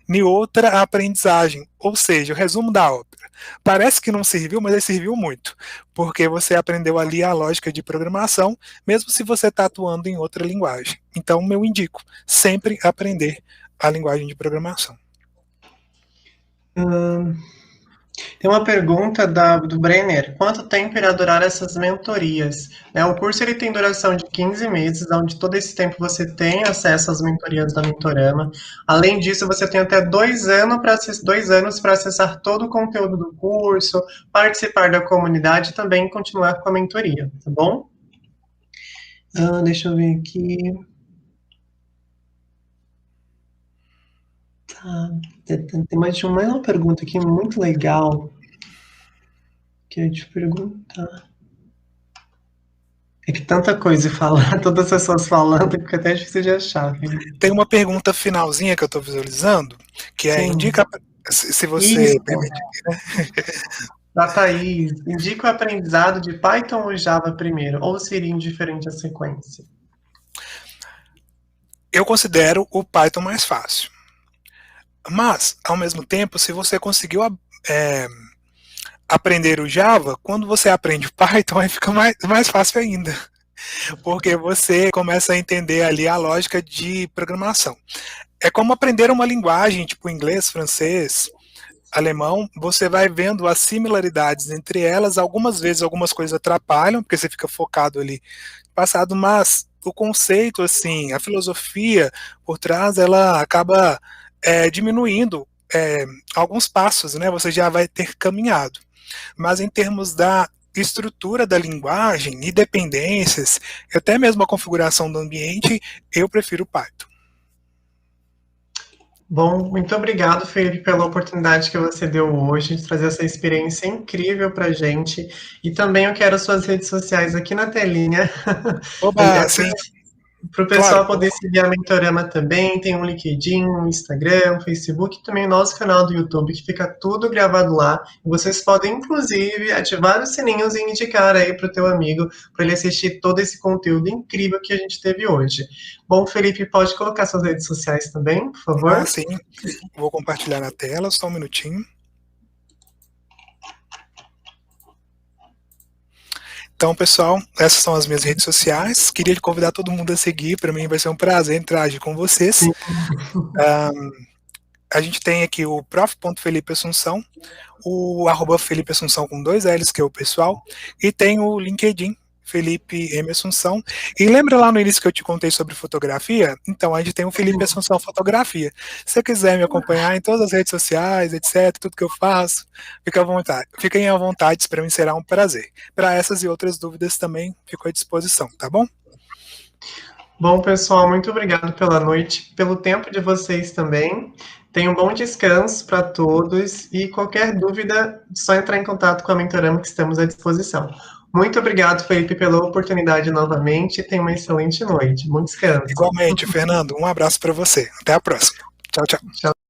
em outra aprendizagem. Ou seja, o resumo da ópera. Parece que não serviu, mas ele serviu muito, porque você aprendeu ali a lógica de programação, mesmo se você está atuando em outra linguagem. Então, eu indico sempre aprender a linguagem de programação. Tem uma pergunta do Brenner. Quanto tempo irá durar essas mentorias? O curso ele tem duração de 15 meses, onde todo esse tempo você tem acesso às mentorias da Mentorama. Além disso, você tem até 2 anos para acessar todo o conteúdo do curso, participar da comunidade e também continuar com a mentoria, tá bom? Deixa eu ver aqui. Tá. Tem mais uma pergunta aqui muito legal que eu ia te perguntar. É que tanta coisa falar, todas as pessoas falando, fica até difícil de achar. Tem uma pergunta finalzinha que eu estou visualizando, que é, Sim. indica, se você Isso. permite. Da Thaís. Indica o aprendizado de Python ou Java primeiro, ou seria indiferente a sequência? Eu considero o Python mais fácil. Mas, ao mesmo tempo, se você conseguiu aprender o Java, quando você aprende o Python, aí fica mais fácil ainda. Porque você começa a entender ali a lógica de programação. É como aprender uma linguagem, tipo inglês, francês, alemão, você vai vendo as similaridades entre elas, algumas vezes algumas coisas atrapalham, porque você fica focado ali no passado, mas o conceito, assim, a filosofia por trás, ela acaba diminuindo alguns passos, né? Você já vai ter caminhado. Mas em termos da estrutura da linguagem e dependências, até mesmo a configuração do ambiente, eu prefiro o Python. Bom, muito obrigado, Felipe, pela oportunidade que você deu hoje de trazer essa experiência incrível para gente. E também eu quero suas redes sociais aqui na telinha. Oba, sim, Para o claro. pessoal poder seguir a Mentorama também, tem um LinkedIn, um Instagram, um Facebook e também o nosso canal do YouTube, que fica tudo gravado lá. E vocês podem, inclusive, ativar os sininhos e indicar aí para o teu amigo, para ele assistir todo esse conteúdo incrível que a gente teve hoje. Bom, Felipe, pode colocar suas redes sociais também, por favor? Sim, vou compartilhar na tela, só um minutinho. Então, pessoal, essas são as minhas redes sociais. Queria convidar todo mundo a seguir. Para mim vai ser um prazer interagir com vocês. A gente tem aqui o prof.Felipe Assunção, o @Felipe Assunção com 2 L's, que é o pessoal, e tem o LinkedIn, Felipe M. Assunção. E lembra lá no início que eu te contei sobre fotografia? Então, a gente tem um Felipe Assunção Fotografia. Se você quiser me acompanhar em todas as redes sociais, etc., tudo que eu faço, fica à vontade. Fiquem à vontade, para mim será um prazer. Para essas e outras dúvidas também fico à disposição, tá bom? Bom, pessoal, muito obrigado pela noite, pelo tempo de vocês também. Tenham um bom descanso para todos e qualquer dúvida, só entrar em contato com a Mentorama que estamos à disposição. Muito obrigado, Felipe, pela oportunidade novamente. Tenha uma excelente noite. Bom descanso. Igualmente, Fernando. Um abraço para você. Até a próxima. Tchau, tchau. Tchau.